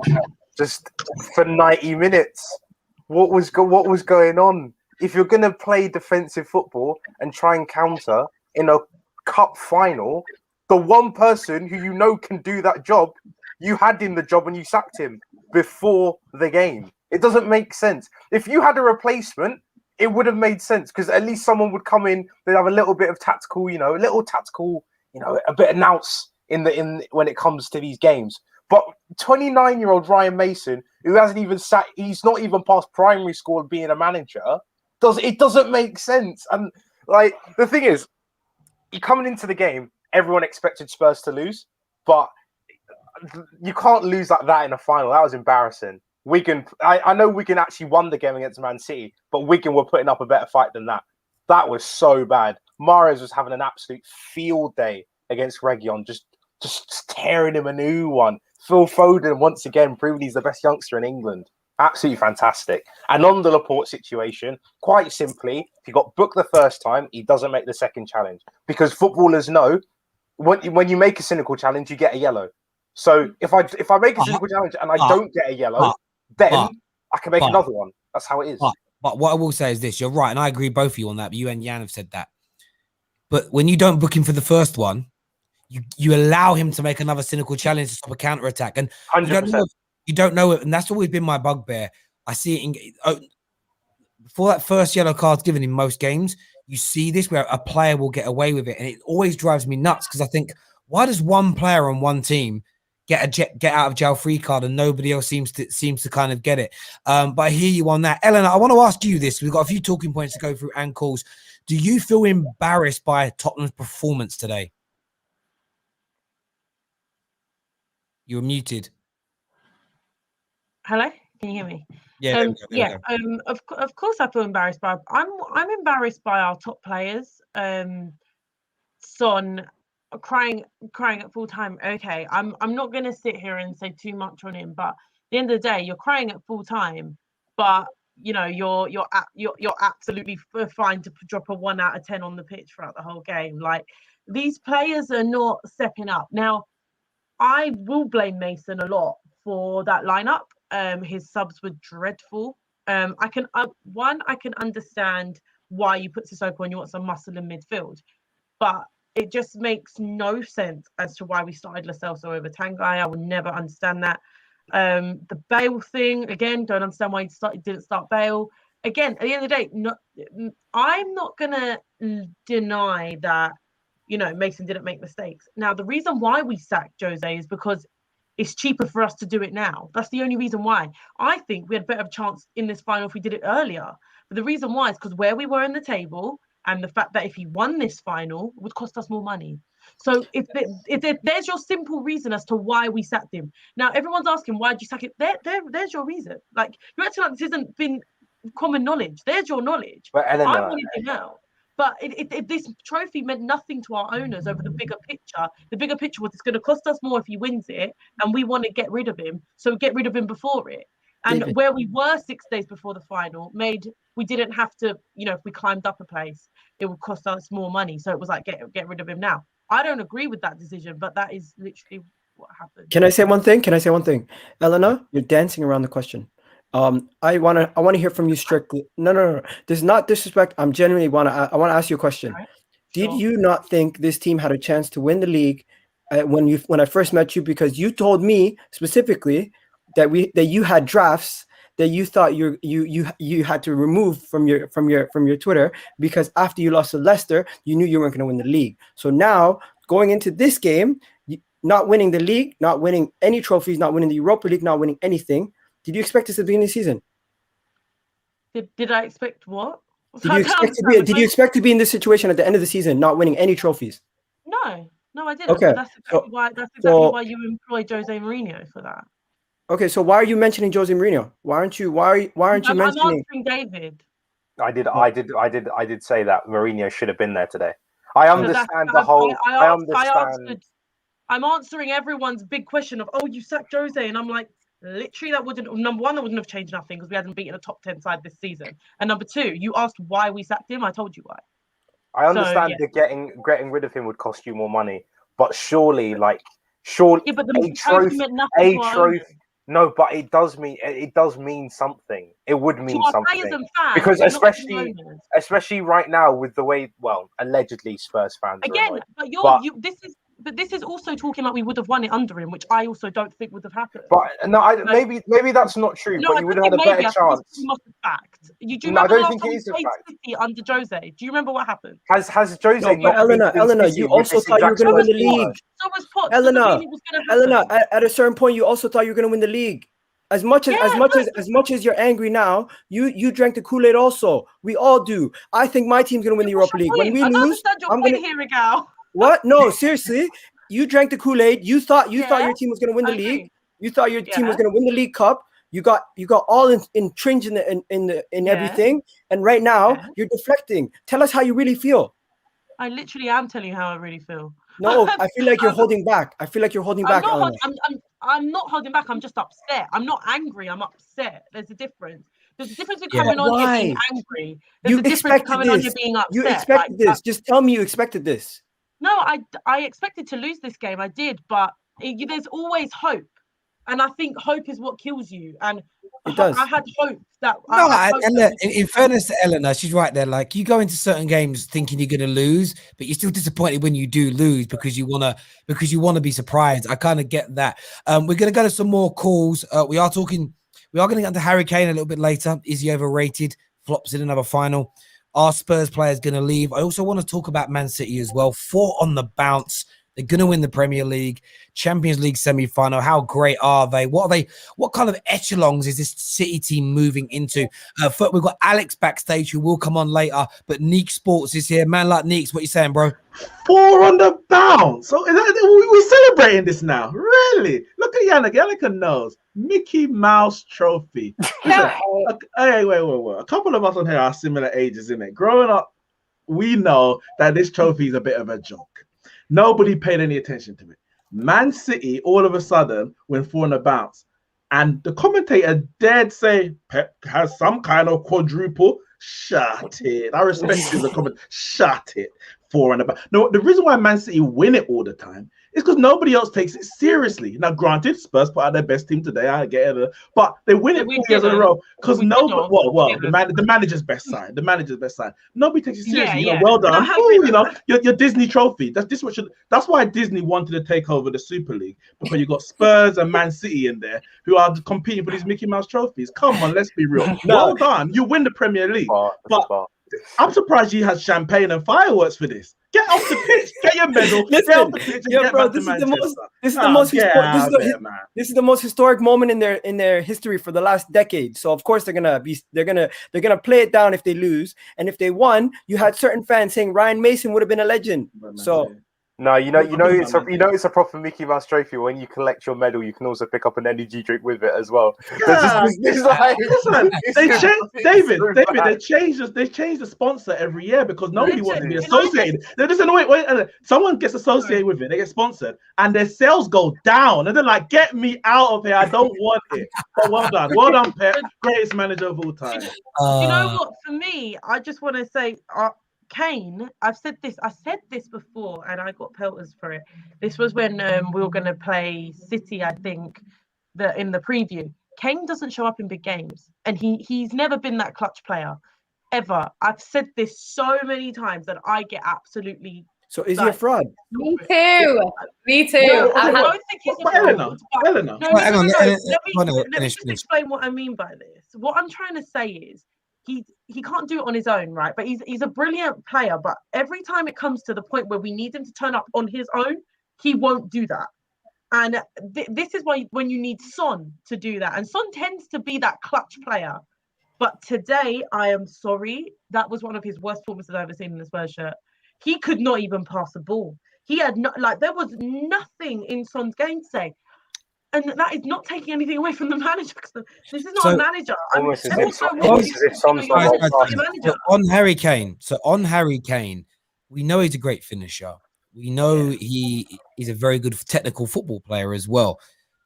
just for 90 minutes. What was going on? If you're gonna play defensive football and try and counter in a cup final, the one person who you know can do that job, you had in the job and you sacked him before the game. It doesn't make sense. If you had a replacement, it would have made sense because at least someone would come in. They'd have a little bit of tactical, a bit of nous in when it comes to these games. But 29-year-old Ryan Mason, who hasn't even he's not even past primary school of being a manager. It doesn't make sense. And like the thing is, coming into the game, everyone expected Spurs to lose, but you can't lose like that in a final. That was embarrassing. Wigan, I know Wigan actually won the game against Man City, but Wigan were putting up a better fight than that. That was so bad. Mahrez was having an absolute field day against Reguilon, just tearing him a new one. Phil Foden, once again, proving he's the best youngster in England. Absolutely fantastic. And on the Laporte situation, quite simply, if he got booked the first time, he doesn't make the second challenge. Because footballers know when you make a cynical challenge, you get a yellow. So if I make a cynical challenge and I don't get a yellow, then I can make another one. That's how it is. But what I will say is this. You're right, and I agree both of you on that. But you and Jan have said that. But when you don't book him for the first one, you allow him to make another cynical challenge to stop a counter-attack. And 100%. You don't know it, and that's always been my bugbear. I see it before that first yellow card's given in most games. You see this where a player will get away with it, and it always drives me nuts because I think, why does one player on one team get out of jail free card and nobody else seems to kind of get it? But I hear you on that. Elena, I want to ask you this. We've got a few talking points to go through and calls. Do you feel embarrassed by Tottenham's performance today? You were muted. Hello? Can you hear me? Yeah, there we go, there we go. Of course I feel embarrassed by. I'm embarrassed by our top players. Son crying at full time. Okay, I'm not gonna sit here and say too much on him, but at the end of the day, you're crying at full time, but you know you're absolutely fine to drop a 1 out of 10 on the pitch throughout the whole game. Like, these players are not stepping up. Now, I will blame Mason a lot for that lineup. His subs were dreadful. I can understand why you put Sissoko and you want some muscle in midfield, but it just makes no sense as to why we started Lo Celso over Tanguy. I will never understand that. The Bale thing, again, don't understand why he didn't start Bale. Again, at the end of the day, I'm not gonna deny that, you know, Mason didn't make mistakes. Now, the reason why we sacked Jose is because it's cheaper for us to do it now. That's the only reason why. I think we had a better chance in this final if we did it earlier. But the reason why is because where we were in the table, and the fact that if he won this final, it would cost us more money. So if there's your simple reason as to why we sacked him. Now, everyone's asking, why did you sack it? There's your reason. Like, you're acting like this hasn't been common knowledge. There's your knowledge. But Elena, I wanted him out. But if this trophy meant nothing to our owners over the bigger picture was it's going to cost us more if he wins it, and we want to get rid of him. So get rid of him before it. And where we were 6 days before the final we didn't have to, you know, if we climbed up a place, it would cost us more money. So it was like, get rid of him now. I don't agree with that decision, but that is literally what happened. Can I say one thing? Elena, you're dancing around the question. I want to hear from you strictly. No. This is not disrespect. I want to ask you a question. Right. Did Sure. you not think this team had a chance to win the league when I first met you? Because you told me specifically that you had drafts that you thought you had to remove from your Twitter, because after you lost to Leicester, you knew you weren't going to win the league. So now, going into this game, not winning the league, not winning any trophies, not winning the Europa League, not winning anything, did you expect this at the beginning of the season? Did I expect what? Did you expect to be in this situation at the end of the season, not winning any trophies? No, I didn't. Okay, But that's exactly why you employed Jose Mourinho for that. Okay, so why are you mentioning Jose Mourinho? Why aren't you mentioning? I'm answering David. I did say that Mourinho should have been there today. I understand the whole. I understand. I'm answering everyone's big question of, oh, you sacked Jose, and I'm like, literally, that wouldn't have changed nothing because we hadn't beaten a top 10 side this season. And number two, you asked why we sacked him. I told you why. I understand that getting rid of him would cost you more money, but surely. Yeah, but the trophy meant nothing to our owners. No, but it does mean something. It would mean something because especially right now with the way, well, allegedly Spurs fans again. But this is also talking like we would have won it under him, which I also don't think would have happened. But no, maybe that's not true. No, but you would have had a better chance. Not a fact. Do you I remember don't think it is a fact. City under Jose? Do you remember what happened? Has Jose not? Elena, you also thought you were going to win the league. So was Potts. Elena, at a certain point, you also thought you were going to win the league. As much as you're angry now, you drank the Kool-Aid also. We all do. I think my team's going to win the Europa League. When we lose, I'm going to here, Egal. What? No, seriously. You drank the Kool-Aid. You thought your team was going to win the league. You thought your team was going to win the League Cup. You got all entrenched in everything. And right now you're deflecting. Tell us how you really feel. I literally am telling you how I really feel. No, I feel like you're holding back. Elena. I'm not holding back. I'm just upset. I'm not angry. I'm upset. There's a difference. There's a difference between coming on here being angry. There's a difference coming on here being upset. You expected this. Just tell me you expected this. No, I expected to lose this game. I did, but there's always hope. And I think hope is what kills you. And it does. I had hope that. In fairness to Elena, she's right there. Like, you go into certain games thinking you're going to lose, but you're still disappointed when you do lose because you want to be surprised. I kind of get that. We're going to go to some more calls. We are going to get into Harry Kane a little bit later. Is he overrated? Flops in another final. Our Spurs players going to leave. I also want to talk about Man City as well. 4 on the bounce. They're going to win the Premier League, Champions League semi-final. How great are they? What are they? What kind of echelons is this City team moving into? We've got Alex backstage who will come on later, but Neeks Sports is here. Man like Neeks, what you saying, bro? 4 on the bounce. So we're celebrating this now. Really? Look at Yannicka knows. Mickey Mouse Trophy. Listen, hey, wait. A couple of us on here are similar ages, in it. Growing up, we know that this trophy is a bit of a joke. Nobody paid any attention to it. Man City, all of a sudden, went for a bounce. And the commentator dared say, Pep has some kind of quadruple. Shut it. I respect you, the comment. Shut it. 4 and about. No, the reason why Man City win it all the time is because nobody else takes it seriously. Now, granted, Spurs put out their best team today. I get it, but they win it 4 years in a row because nobody. Well, the manager's best side. The manager's best side. Nobody takes it seriously. Yeah, well done. Ooh, your Disney trophy. That's why Disney wanted to take over the Super League, because you got Spurs and Man City in there who are competing for these Mickey Mouse trophies. Come on, let's be real. Well done. You win the Premier League, but I'm surprised you had champagne and fireworks for this. Get off the pitch, get your medal, get off the pitch, and get back to Manchester. This is the most historic moment in their history for the last decade. So of course they're gonna play it down if they lose, and if they won, you had certain fans saying Ryan Mason would have been a legend. So. No, it's a proper Mickey Mouse trophy. When you collect your medal, you can also pick up an energy drink with it as well. Yeah. They changed the sponsor every year because nobody wants to be associated. Listen, wait, someone gets associated with it, they get sponsored, and their sales go down, and they're like, "Get me out of here! I don't want it." But well done, Pep, greatest manager of all time. You know what? For me, I just want to say. Kane, I said this before, and I got pelters for it. This was when we were going to play City, I think, in the preview. Kane doesn't show up in big games, and he's never been that clutch player, ever. I've said this so many times that I get absolutely. So is he a fraud? Me too. I don't think he's a fraud. Elena. Let me just explain what I mean by this. What I'm trying to say is, he can't do it on his own, right? But he's a brilliant player. But every time it comes to the point where we need him to turn up on his own, he won't do that. And this is why when you need Son to do that. And Son tends to be that clutch player. But today, I am sorry, that was one of his worst performances I've ever seen in the Spurs shirt. He could not even pass the ball. He had there was nothing in Son's game today. And that is not taking anything away from the manager, because this is not a manager. On Harry Kane. So on Harry Kane, we know he's a great finisher. We know he's a very good technical football player as well.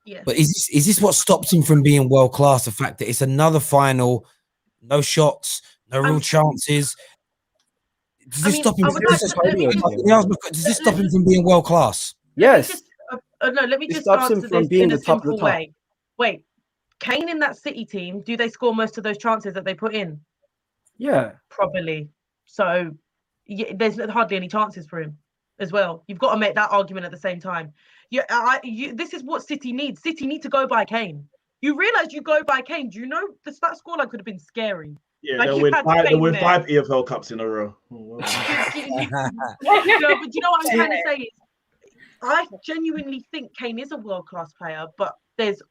Yeah. But is this what stops him from being world class? The fact that it's another final, no shots, no real chances. Does this stop him? Does this stop him from being world class? Yes. No, let me just answer this in a simple way. Wait, Kane in that City team, do they score most of those chances that they put in? Yeah. Probably. So there's hardly any chances for him as well. You've got to make that argument at the same time. This is what City needs. City need to go by Kane. You realise you go by Kane. Do you know that scoreline could have been scary? Yeah, they'll win 5 EFL Cups in a row. But you know what I'm trying to say is, I genuinely think Kane is a world-class player, but there's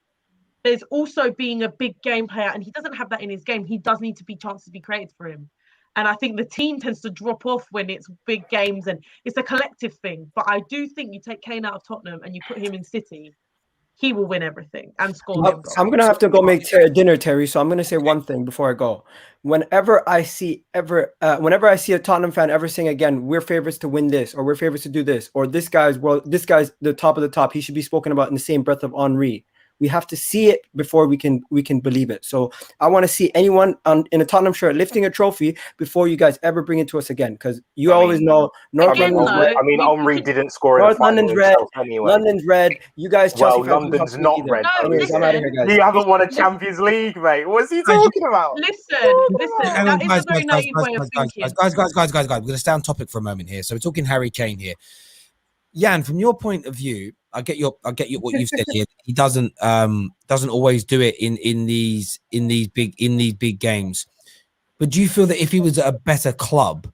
also being a big game player, and he doesn't have that in his game. He does need to be chances to be created for him. And I think the team tends to drop off when it's big games, and it's a collective thing. But I do think you take Kane out of Tottenham and you put him in City, he will win everything and score. I'm going to have to go make dinner, Terry, so I'm going to say one thing before I go. Whenever I see a Tottenham fan ever saying again, we're favorites to win this, or we're favorites to do this, or this guy's the top of the top, he should be spoken about in the same breath of Henry. We have to see it before we can believe it. So I want to see anyone in a Tottenham shirt lifting a trophy before you guys ever bring it to us again, because always know North London's red. I mean, Henry didn't score in the final London's red. Anyway. London's red. You guys, Chelsea fans, London's not red. No, anyways, I'm out of here, guys. You haven't won a Champions League, mate. What's he talking about? Listen. That is a very naive way of thinking. Guys. We're going to stay on topic for a moment here. So we're talking Harry Kane here. Jan, from your point of view, I get what you've said here. He doesn't always do it in these big games. But do you feel that if he was at a better club,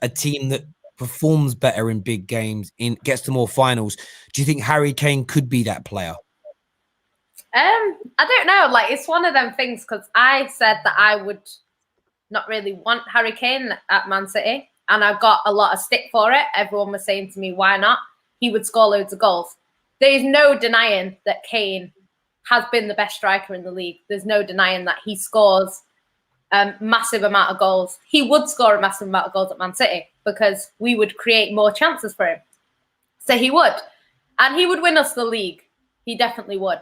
a team that performs better in big games, gets to more finals, do you think Harry Kane could be that player? I don't know. Like, it's one of them things, because I said that I would not really want Harry Kane at Man City, and I got a lot of stick for it. Everyone was saying to me, why not? He would score loads of goals. There is no denying that Kane has been the best striker in the league. There's no denying that. He scores a massive amount of goals. He would score a massive amount of goals at Man City because we would create more chances for him. So he would. And he would win us the league. He definitely would.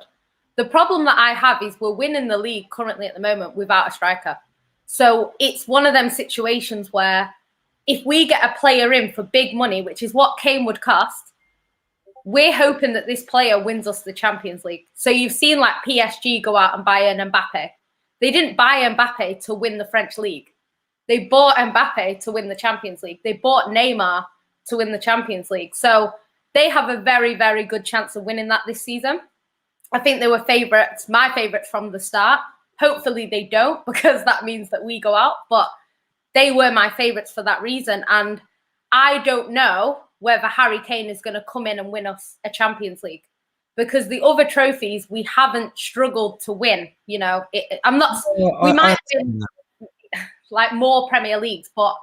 The problem that I have is we're winning the league currently at the moment without a striker. So it's one of them situations where if we get a player in for big money, which is what Kane would cost, we're hoping that this player wins us the Champions League. So you've seen like PSG go out and buy an Mbappe. They didn't buy Mbappe to win the French league. They bought Mbappe to win the Champions League. They bought Neymar to win the Champions League. So they have a very, very good chance of winning that this season. I think they were favourites, my favourites from the start. Hopefully they don't, because that means that we go out. But they were my favourites for that reason. And I don't know whether Harry Kane is going to come in and win us a Champions League, because the other trophies we haven't struggled to win. You know, I'm not. We might have been like more Premier Leagues, but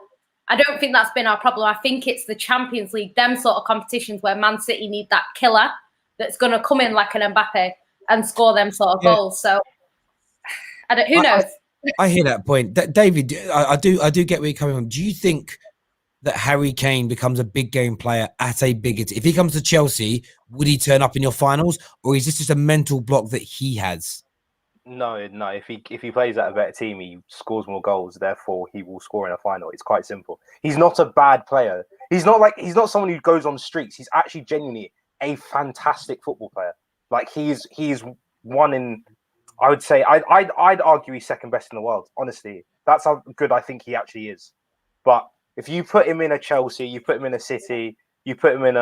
I don't think that's been our problem. I think it's the Champions League, them sort of competitions where Man City need that killer that's going to come in like an Mbappe and score them sort of goals. So I don't. Who knows? I hear that point, David. I do get where you're coming from. Do you think that Harry Kane becomes a big game player at a bigger team? If he comes to Chelsea, would he turn up in your finals, or is this just a mental block that he has? No. If he plays at a better team, he scores more goals. Therefore, he will score in a final. It's quite simple. He's not a bad player. He's not someone who goes on streaks. He's actually genuinely a fantastic football player. Like he's one in. I would say I'd argue he's second best in the world. Honestly, that's how good I think he actually is. But if you put him in a Chelsea, you put him in a City, you put him in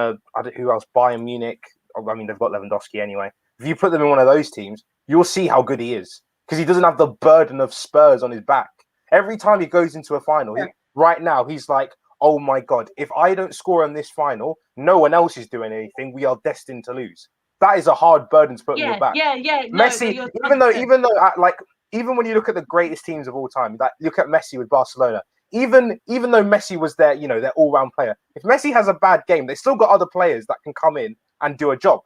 who else? Bayern Munich. I mean, they've got Lewandowski anyway. If you put them in one of those teams, you'll see how good he is, because he doesn't have the burden of Spurs on his back. Every time he goes into a final, right now, he's like, oh my God, if I don't score in this final, no one else is doing anything. We are destined to lose. That is a hard burden to put on your back. Yeah. Messi, even when you look at the greatest teams of all time, like look at Messi with Barcelona. Even though Messi was their all-round player, if Messi has a bad game, they've still got other players that can come in and do a job.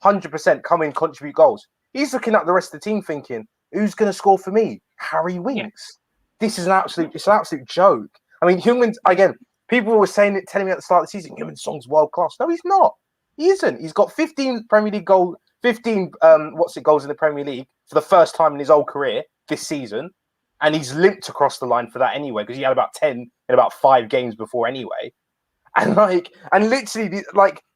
100% come in, contribute goals. He's looking at the rest of the team thinking, who's going to score for me? Harry Winks. Yeah. This is an absolute joke. I mean, again, people were telling me at the start of the season, Heung-min-Son's world class. No, he's not. He isn't. He's got 15 Premier League goals, 15 goals in the Premier League for the first time in his whole career this season. And he's limped across the line for that anyway, because he had about 10 in about 5 games before anyway. And literally,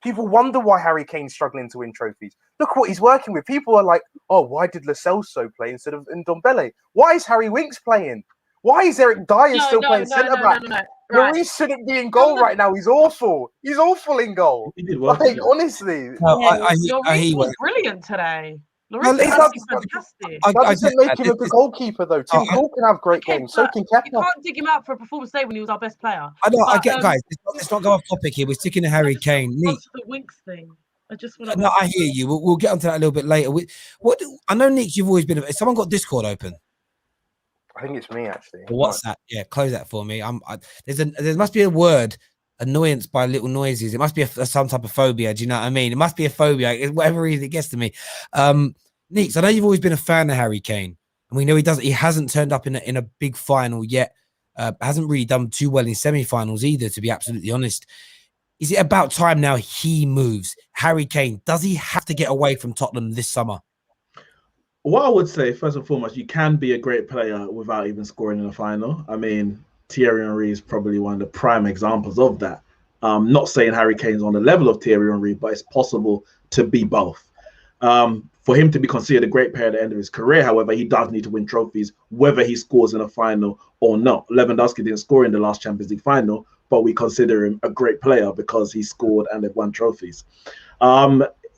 people wonder why Harry Kane's struggling to win trophies. Look what he's working with. People are like, oh, why did Lo Celso play instead of Ndombele? Why is Harry Winks playing? Why is Eric Dyer still playing centre-back? Right. Lloris shouldn't be in goal right now. He's awful. He's awful in goal. He did well. Honestly. No, I was brilliant today. That doesn't make him a good goalkeeper, though. Tim Hall can have great games. So can Kepa. You can't dig him out for a performance today when he was our best player. I know. I get, guys. Let's not go off topic here. We're sticking to Harry Kane. What's the Winks thing? I just want to. No, I hear you. We'll get onto that a little bit later. I know, Neeks, you've always been. Someone got Discord open. I think it's me, actually. Or what's that? Yeah, close that for me. There must be a word. Annoyance by little noises. It must be some type of phobia. Do you know what I mean? It must be a phobia. Whatever reason it gets to me. Neeks, I know you've always been a fan of Harry Kane, and we know he hasn't turned up in a big final yet. Hasn't really done too well in semi-finals either, to be absolutely honest. Is it about time now he moves? Harry Kane, does he have to get away from Tottenham this summer? What I would say, first and foremost, you can be a great player without even scoring in a final. I mean, Thierry Henry is probably one of the prime examples of that. Not saying Harry Kane's on the level of Thierry Henry, but it's possible to be both. For him to be considered a great player at the end of his career, however, he does need to win trophies, whether he scores in a final or not. Lewandowski didn't score in the last Champions League final, but we consider him a great player because he scored and they've won trophies.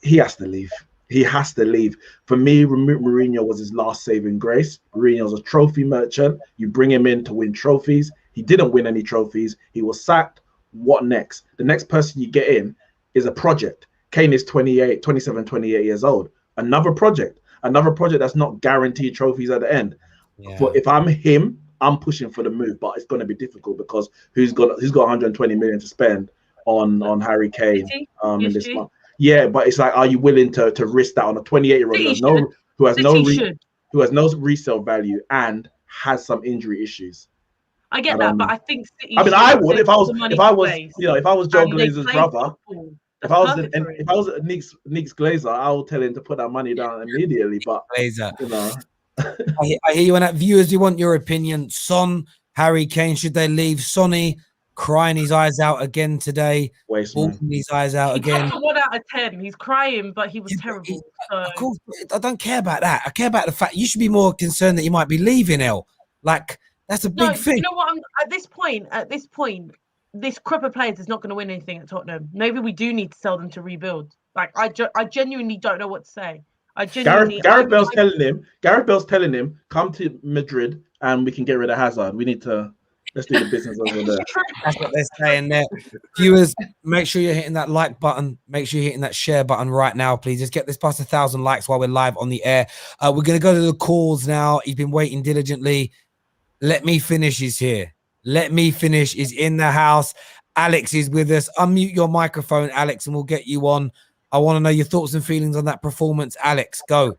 He has to leave. He has to leave. For me, Mourinho was his last saving grace. Mourinho's a trophy merchant. You bring him in to win trophies. He didn't win any trophies. He was sacked. What next? The next person you get in is a project. Kane is 27, 28 years old. Another project that's not guaranteed trophies at the end. Yeah. But if I'm him, I'm pushing for the move, but it's going to be difficult because who's got 120 million to spend on Harry Kane in this month? Yeah, but it's like, are you willing to risk that on a 28-year-old who has City who has no resale value and has some injury issues. I get that, but I think City I mean, I should. would They've if I got was the money if I to was waste, you know if I was Joe and they Glazer's play brother. football. If That's I was perfect for him. if I was Neeks Glazer, I would tell him to put that money down immediately. But Glazer. you know, I hear you on that. Viewers, we want your opinion. Son, Harry Kane, should they leave? Sonny crying his eyes out again today. waste man. Bawling his eyes out He again. got a 1 out of 10. He's crying, but he was terrible. So. Of course, I don't care about that. I care about the fact you should be more concerned that you might be leaving, El. Like, that's a big thing. You know what? At this point, this crop of players is not going to win anything at Tottenham. Maybe we do need to sell them to rebuild. Like, I genuinely don't know what to say. Gareth Bale's telling him, come to Madrid and we can get rid of Hazard. Let's do the business over there. That's what they're saying there. Viewers, make sure you're hitting that like button. Make sure you're hitting that share button right now, please. Let's get this past 1,000 likes while we're live on the air. We're going to go to the calls now. He's been waiting diligently. Let me finish is here. Let me finish is in the house. Alex is with us. Unmute your microphone, Alex, and we'll get you on. I want to know your thoughts and feelings on that performance. Alex, go.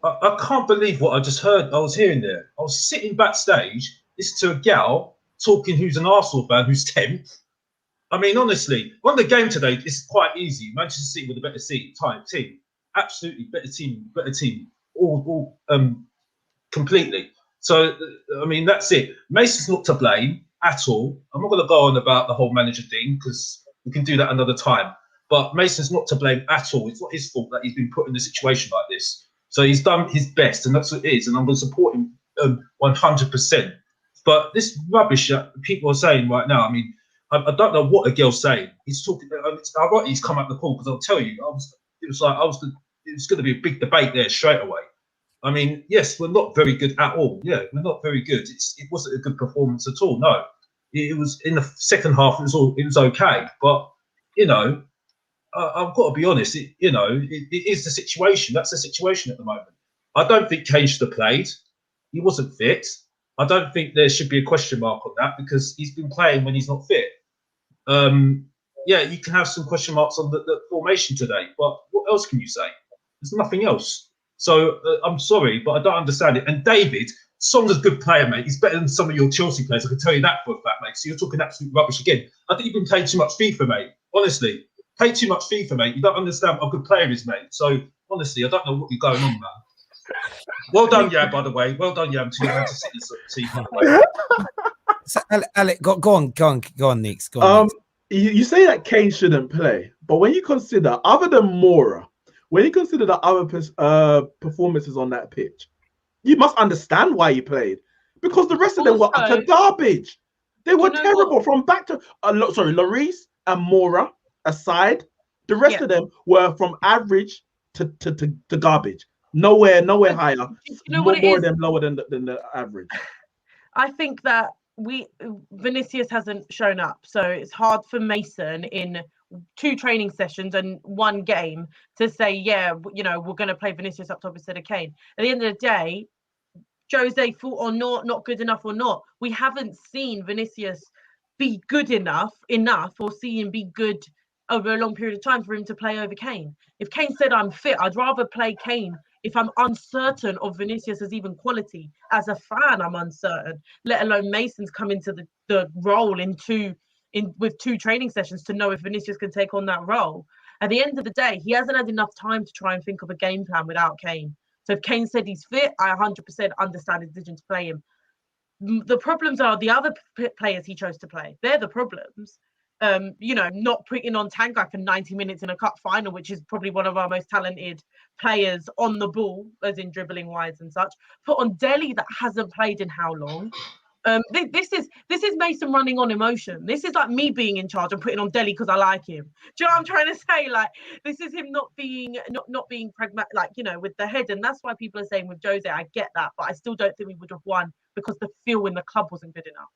I can't believe what I just heard. I was hearing there. I was sitting backstage, listening to a gal talking who's an Arsenal fan who's 10th. I mean, honestly, on the game today, it's quite easy. Manchester City with a better team. Absolutely better team. All completely. So, I mean, that's it. Mason's not to blame at all. I'm not going to go on about the whole manager thing because we can do that another time. But Mason's not to blame at all. It's not his fault that he's been put in a situation like this. So he's done his best, and that's what it is. And I'm going to support him 100%. But this rubbish that people are saying right now, I mean, I don't know what a girl's saying. He's talking. I got he's come out the call because I'll tell you, it was going to be a big debate there straight away. I mean, yes, we're not very good at all. Yeah, we're not very good. It wasn't a good performance at all. No, it was in the second half. It was okay, but you know, I've got to be honest. It is the situation. That's the situation at the moment. I don't think Kane should have played. He wasn't fit. I don't think there should be a question mark on that because he's been playing when he's not fit. Yeah, you can have some question marks on the formation today, but what else can you say? There's nothing else. So I'm sorry, but I don't understand it. And David, Son's a good player, mate. He's better than some of your Chelsea players. I can tell you that for a fact, mate. So you're talking absolute rubbish again. I think you've been playing too much FIFA, mate. Honestly, play too much FIFA, mate. You don't understand what a good player is, mate. So honestly, I don't know what you're going on, man. Well done, Yam, by the way. Well done, Yam, to Manchester City, by the way. So, Alec, go on, Neeks. Go on, Neeks. You say that Kane shouldn't play, but when you consider, other than Mora, when you consider the other performances on that pitch, you must understand why he played. Because the rest of them were utter garbage. They were terrible from back to Lloris and Mora aside. The rest of them were from average to garbage. Nowhere higher. More of them lower than the average. I think that Vinicius hasn't shown up, so it's hard for Mason in 2 training sessions and 1 game to say, yeah, you know, we're going to play Vinicius up top instead of Kane. At the end of the day, Jose fault or not good enough or not, we haven't seen Vinicius be good enough or see him be good over a long period of time for him to play over Kane. If Kane said I'm fit, I'd rather play Kane if I'm uncertain of Vinicius's even quality. As a fan, I'm uncertain, let alone Mason's come into the role with 2 training sessions to know if Vinicius can take on that role. At the end of the day, he hasn't had enough time to try and think of a game plan without Kane. So if Kane said he's fit, I 100% understand his decision to play him. The problems are the other players he chose to play. They're the problems. Not putting on Tanguy for 90 minutes in a cup final, which is probably one of our most talented players on the ball, as in dribbling wise and such. Put on Dele that hasn't played in how long? This is Mason running on emotion. This is like me being in charge and putting on Dele because I like him. Do you know what I'm trying to say? Like, this is him not being pragmatic, like, you know, with the head. And that's why people are saying with Jose, I get that, but I still don't think we would have won because the feel in the club wasn't good enough.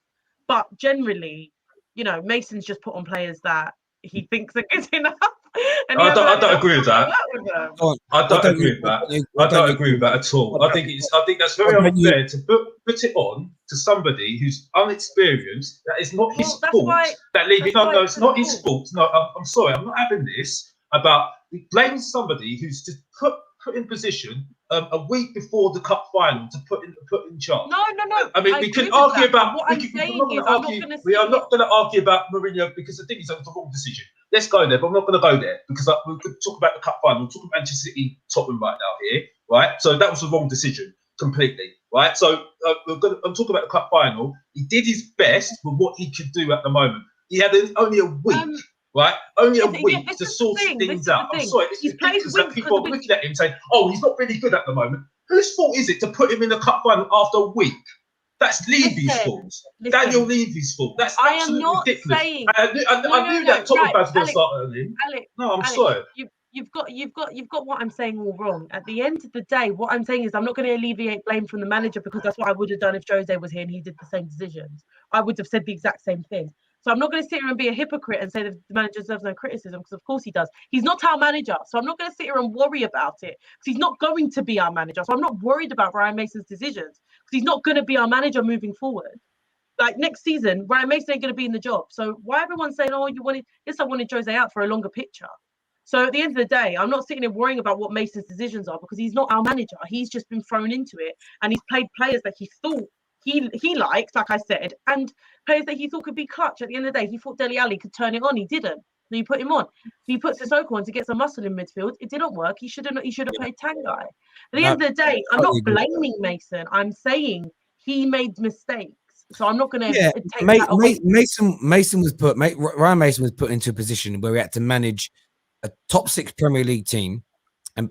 But generally, you know, Mason's just put on players that he thinks are good enough. And I don't agree with that. I don't agree with that. I don't agree with that at all. I think that's very unfair to put it on to somebody who's unexperienced. That is not his fault. It's not his fault. No, I'm sorry. I'm not having this about blaming somebody who's just put put in position a week before the cup final to put in charge. No. I mean, we can argue about. What We're I'm not saying going to is, I'm argue. not going to. We are not going to argue about Mourinho because the thing is, it was the wrong decision. Let's go there, but I'm not going to go there because we could talk about the cup final. We're talking about Manchester City, Tottenham right now here, right? So that was the wrong decision completely, right? So I'm talking about the cup final. He did his best with what he could do at the moment. He had only a week. Right, only a week to sort things out. I'm sorry, it's ridiculous that people are looking at him saying, "Oh, he's not really good at the moment." Whose fault is it to put him in the cup final after a week? That's Levy's fault. Daniel Levy's fault. That's absolutely ridiculous. Saying, I knew that Tottenham fans were going to start early. No, I'm sorry. You've got what I'm saying all wrong. At the end of the day, what I'm saying is I'm not going to alleviate blame from the manager because that's what I would have done if Jose was here and he did the same decisions. I would have said the exact same thing. So I'm not going to sit here and be a hypocrite and say that the manager deserves no criticism because of course he does. He's not our manager. So I'm not going to sit here and worry about it because he's not going to be our manager. So I'm not worried about Ryan Mason's decisions because he's not going to be our manager moving forward. Like next season, Ryan Mason ain't going to be in the job. So why everyone's saying, oh, you wanted, yes, I wanted Jose out for a longer picture. So at the end of the day, I'm not sitting here worrying about what Mason's decisions are because he's not our manager. He's just been thrown into it and he's played players that he thought he liked, like I said, and players that he thought could be clutch. At the end of the day, he thought Dele Alli could turn it on. He didn't. So he put him on. He put Sissoko on to get some muscle in midfield. It didn't work. He should have played Tanguy. At the end of the day, I'm not blaming Mason. I'm saying he made mistakes. So I'm not going to take that away. Ryan Mason was put into a position where he had to manage a top 6 Premier League team.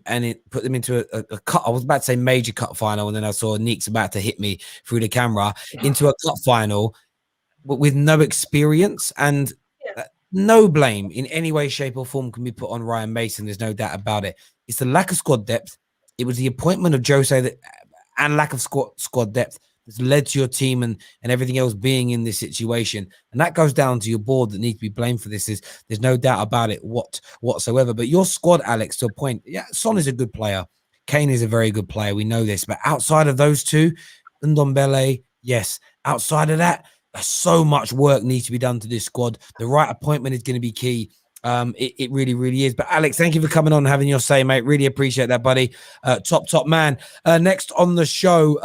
And it put them into a cut. I was about to say major cup final, and then I saw Neeks about to hit me through the camera into a cup final, but with no experience and no blame in any way, shape, or form can be put on Ryan Mason. There's no doubt about it. It's the lack of squad depth. It was the appointment of Jose and lack of squad depth that's led to your team and everything else being in this situation. And that goes down to your board that needs to be blamed for this. There's no doubt about it whatsoever. But your squad, Alex, to a point, yeah, Son is a good player. Kane is a very good player. We know this. But outside of those two, Ndombele, yes. Outside of that, so much work needs to be done to this squad. The right appointment is going to be key. It really, really is. But Alex, thank you for coming on and having your say, mate. Really appreciate that, buddy. Top man. Next on the show,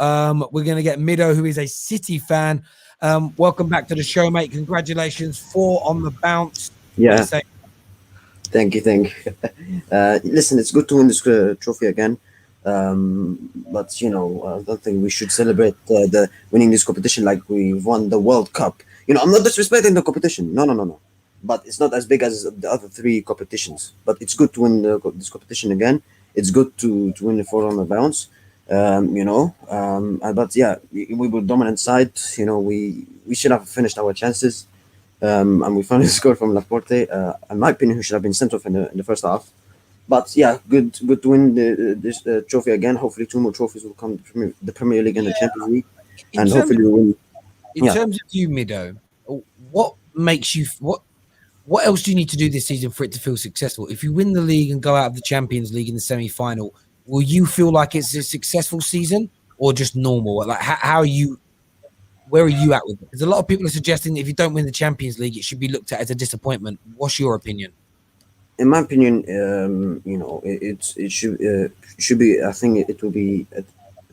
we're going to get Mido, who is a City fan. Welcome back to the show, mate. Congratulations, 4 on the bounce. Yeah. Thank you. Listen, it's good to win this trophy again. But you know, I don't think we should celebrate the winning this competition like we won the World Cup. You know, I'm not disrespecting the competition. No. But it's not as big as the other 3 competitions. But it's good to win this competition again. It's good to win the 4 on the bounce. You know, but yeah, we were dominant side. You know, we should have finished our chances. And we finally scored from Laporte. In my opinion, he should have been sent off in the first half. But yeah, good to win this trophy again. Hopefully, 2 more trophies will come from the Premier League and the Champions League, and hopefully we win. In terms of you, Mido, what makes you what else do you need to do this season for it to feel successful? If you win the league and go out of the Champions League in the semi-final, will you feel like it's a successful season or just normal? Like where are you at with it? Because a lot of people are suggesting that if you don't win the Champions League, it should be looked at as a disappointment. What's your opinion? In my opinion, you know, it should be. I think it will be a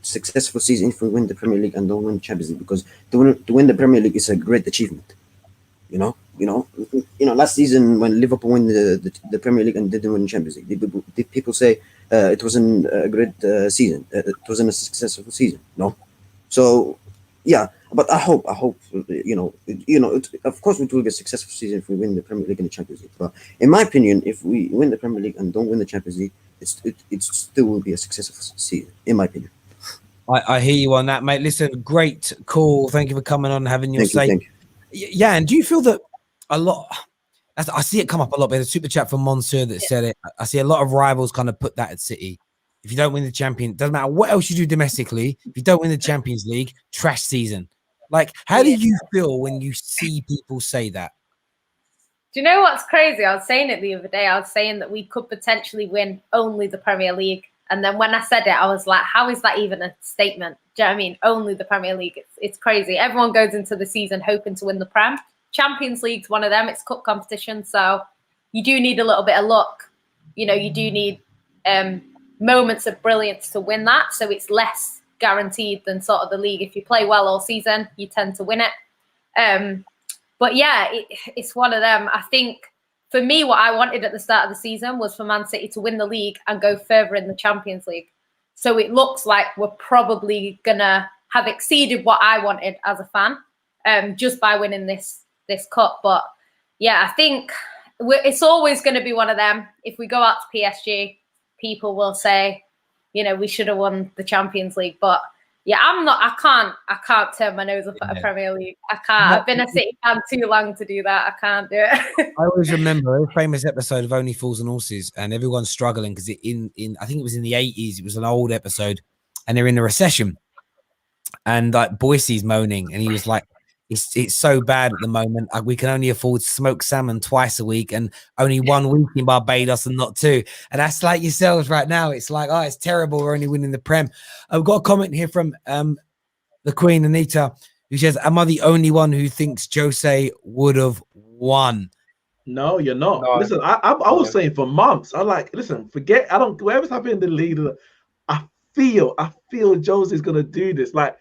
successful season if we win the Premier League and don't win the Champions League, because to win the Premier League is a great achievement. You know, last season when Liverpool won the Premier League and didn't win the Champions League, did people say it wasn't a great season? It wasn't a successful season. No, so yeah. But I hope of course it will be a successful season if we win the Premier League and the Champions League. But in my opinion, if we win the Premier League and don't win the Champions League, it still will be a successful season, in my opinion. I hear you on that, mate. Listen, great call. Thank you for coming on and having your say. Thank you. Yeah, and do you feel that a lot? I see it come up a lot. There's a super chat from Monsieur that said it. I see a lot of rivals kind of put that at City. If you don't win the Champions, doesn't matter what else you do domestically. If you don't win the Champions League, trash season. Like, how do you feel when you see people say that? Do you know what's crazy? I was saying it the other day. I was saying that we could potentially win only the Premier League. And then when I said it, I was like, how is that even a statement? Do you know what I mean? Only the Premier League. It's crazy. Everyone goes into the season hoping to win the Prem. Champions League's one of them. It's cup competition. So you do need a little bit of luck. You know, you do need moments of brilliance to win that. So it's less guaranteed than sort of the league. If you play well all season, you tend to win it. But yeah, it's one of them. I think for me, what I wanted at the start of the season was for Man City to win the league and go further in the Champions League. So it looks like we're probably gonna have exceeded what I wanted as a fan, just by winning this cup. But yeah, I think it's always going to be one of them. If we go out to PSG, people will say, you know, we should have won the Champions League. But yeah, I can't turn my nose up at a Premier League. I can't. I've been a City fan too long to do that. I can't do it. I always remember a famous episode of Only Fools and Horses, and everyone's struggling because in I think it was in the 80s. It was an old episode, and they're in the recession, and like Boise's moaning, and he was like, "It's so bad at the moment. We can only afford smoked salmon twice a week, and only 1 week in Barbados, and not 2." And that's like yourselves right now. It's like, oh, it's terrible. We're only winning the Prem. I've got a comment here from the Queen Anita, who says, "Am I the only one who thinks Jose would have won?" No, you're not. No. Listen, I was saying for months. I'm like, listen, forget. Whatever's happening in the league. I feel Jose's gonna do this. Like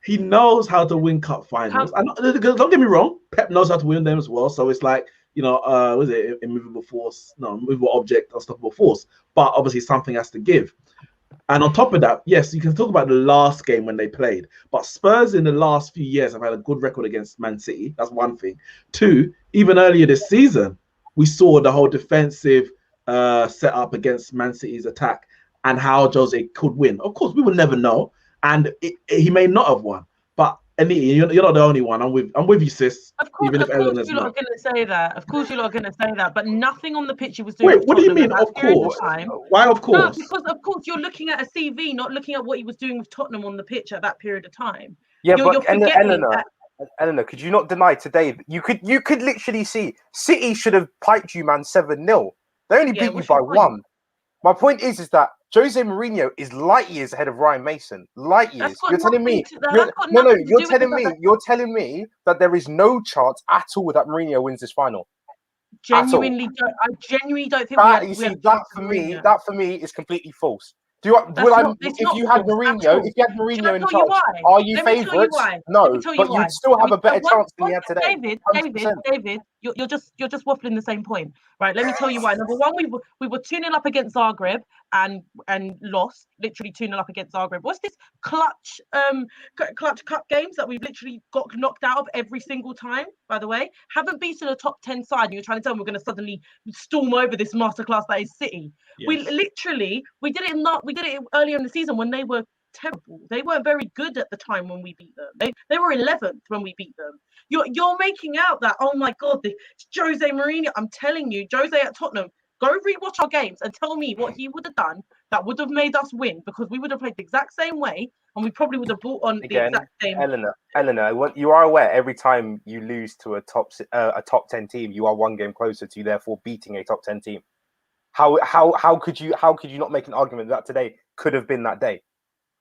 he knows how to win cup finals. Don't get me wrong, Pep knows how to win them as well. So it's like, you know, was it immovable force? No, movable object, unstoppable force. But obviously something has to give. And on top of that, yes, you can talk about the last game when they played. But Spurs in the last few years have had a good record against Man City. That's one thing. 2, even earlier this season, we saw the whole defensive setup against Man City's attack and how Jose could win. Of course, we will never know. And he may not have won. But you're not the only one. I'm with you, sis. Of course, even if Elena's you're not going to say that. Of course, you're not going to say that. But nothing on the pitch he was doing. Wait, what do you mean? Of course. Why? Of course. No, because of course you're looking at a CV, not looking at what he was doing with Tottenham on the pitch at that period of time. Yeah, you're but Elena, could you not deny today? You could literally see City should have piped you, man, 7-0. They only beat you by 1. My point is that Jose Mourinho is light years ahead of Ryan Mason. Light years. You're telling me? You're telling me that there is no chance at all that Mourinho wins this final. I genuinely don't think that for me is completely false. If you had Mourinho in charge, are you favourites? No, but you'd still have a better chance than you had today. David, you're just waffling the same point, right? Let me tell you why. Number one, we were 2-0 up against Zagreb and lost, literally 2-0 up against Zagreb. What's this clutch cup games that we've literally got knocked out of every single time? By the way, haven't beaten a top 10 side. And you're trying to tell me we're going to suddenly storm over this masterclass that is City. Yes. We did it earlier in the season when they were terrible. They weren't very good at the time when we beat them. They were 11th when we beat them. You're making out that, oh my God, it's Jose Mourinho. I'm telling you, Jose at Tottenham, go rewatch our games and tell me what he would have done that would have made us win, because we would have played the exact same way and we probably would have brought on the exact same. Eleanor, you are aware every time you lose to a top 10 team, you are 1 game closer to therefore beating a top 10 team. How could you not make an argument that today could have been that day?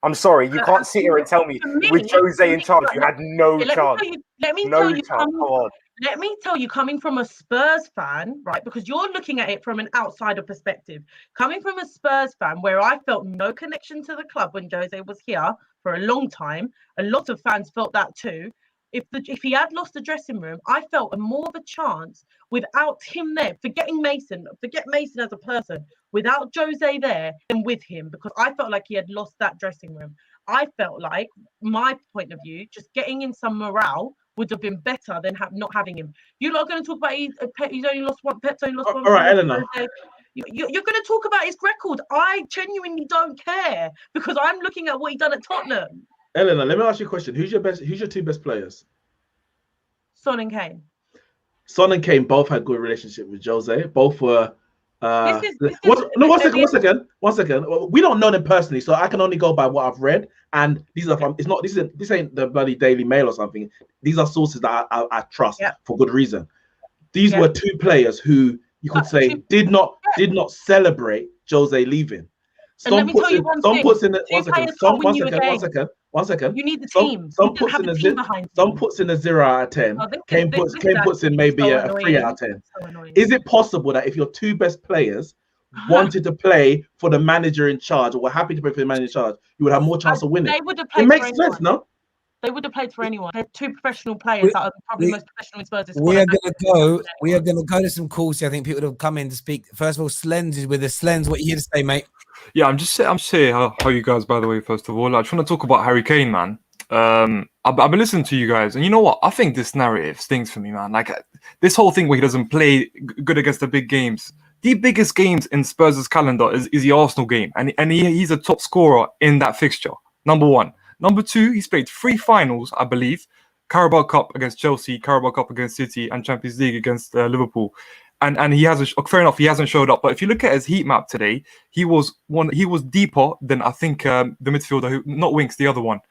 I'm sorry, you can't sit here and tell me with Jose in charge you had no chance. Let me tell you, coming from a Spurs fan, right? Because you're looking at it from an outsider perspective. Coming from a Spurs fan, where I felt no connection to the club when Jose was here for a long time, a lot of fans felt that too. If he had lost the dressing room, I felt more of a chance without him there. Forget Mason as a person, without Jose there than with him, because I felt like he had lost that dressing room. I felt like, my point of view, just getting in some morale would have been better than not having him. You're not going to talk about he's only lost one. Pep's only lost one. All right, Eleanor. You're going to talk about his record. I genuinely don't care, because I'm looking at what he done at Tottenham. Elena, let me ask you a question. Who's your 2 best players? Son and Kane. Son and Kane both had good relationship with Jose. Both were. One second. We don't know them personally, so I can only go by what I've read. And these are from. This ain't the bloody Daily Mail or something. These are sources that I trust for good reason. These were 2 players who you could say did not celebrate Jose leaving. Some puts in You need the team. Some puts in a 0 out of 10. Kane puts in maybe a 3 out of 10. Is it possible that if your 2 best players wanted to play for the manager in charge, or were happy to play for the manager in charge, you would have more chance of winning. They would have played It makes for sense, anyone. no? They would have played for anyone. They're two professional players that are probably most professional in Spurs. We are going to go to some calls here. I think people have come in to speak. First of all, Slendz is with us. Slendz, what are you here to say, mate? Yeah, I'm just here. How are you guys, by the way? First of all, I just want to talk about Harry Kane, man. I've been listening to you guys, and you know what? I think this narrative stinks for me, man. Like this whole thing where he doesn't play good against the big games. The biggest games in Spurs' calendar is the Arsenal game, and he's a top scorer in that fixture. Number one. Number two, he's played 3 finals, I believe. Carabao Cup against Chelsea, Carabao Cup against City, and Champions League against Liverpool. And he hasn't. Fair enough, he hasn't showed up. But if you look at his heat map today, he was deeper than I think the midfielder, not Winks, the other one.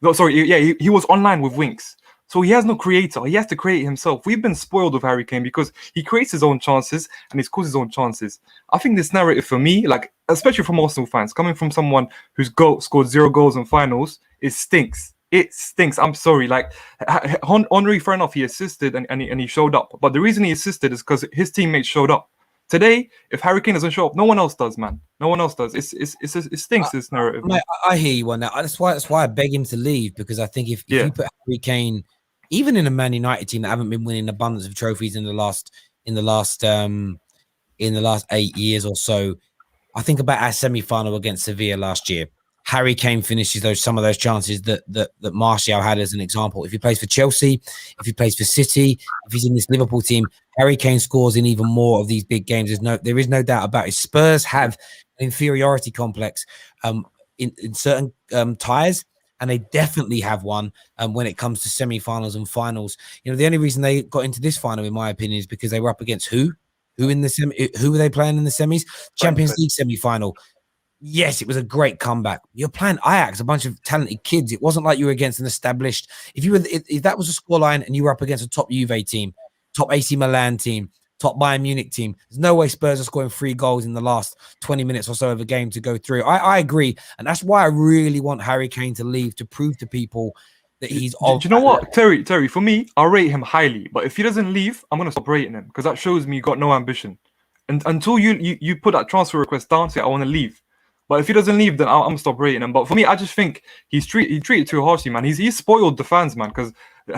No, sorry, yeah, he was online with Winks. So he has no creator. He has to create himself. We've been spoiled with Harry Kane because he creates his own chances and he scores his own chances. I think this narrative for me, like especially from Arsenal fans, coming from someone who's scored 0 goals in finals, it stinks. It stinks. I'm sorry. Like Henry, fair enough, he assisted and he showed up. But the reason he assisted is because his teammates showed up. Today, if Harry Kane doesn't show up, no one else does, man. No one else does. It stinks, this narrative. Mate, I hear you on that. That's why I beg him to leave, because I think if you put Harry Kane, even in a Man United team that haven't been winning abundance of trophies in the last 8 years or so, I think about our semi-final against Sevilla last year. Harry Kane finishes some of those chances that Martial had as an example. If he plays for Chelsea, if he plays for City, if he's in this Liverpool team, Harry Kane scores in even more of these big games. There is no doubt about it. Spurs have an inferiority complex in certain ties, and they definitely have one when it comes to semi-finals and finals. You know, the only reason they got into this final, in my opinion, is because they were up against who in the who were they playing in the semis? Champions League semi-final. Yes, it was a great comeback. You're playing Ajax, a bunch of talented kids. It wasn't like you were against an established. If that was a scoreline and you were up against a top Juve team, top AC Milan team, top Bayern Munich team, there's no way Spurs are scoring 3 goals in the last 20 minutes or so of a game to go through. I agree, and that's why I really want Harry Kane to leave, to prove to people that he's. Do you know what, Terry? For me, I'll rate him highly, but if he doesn't leave, I'm gonna stop rating him because that shows me you got no ambition. And until you put that transfer request down, say I want to leave. But if he doesn't leave, then I'm gonna stop rating him. But for me, I just think he treated too harshly, man. He's spoiled the fans, man, because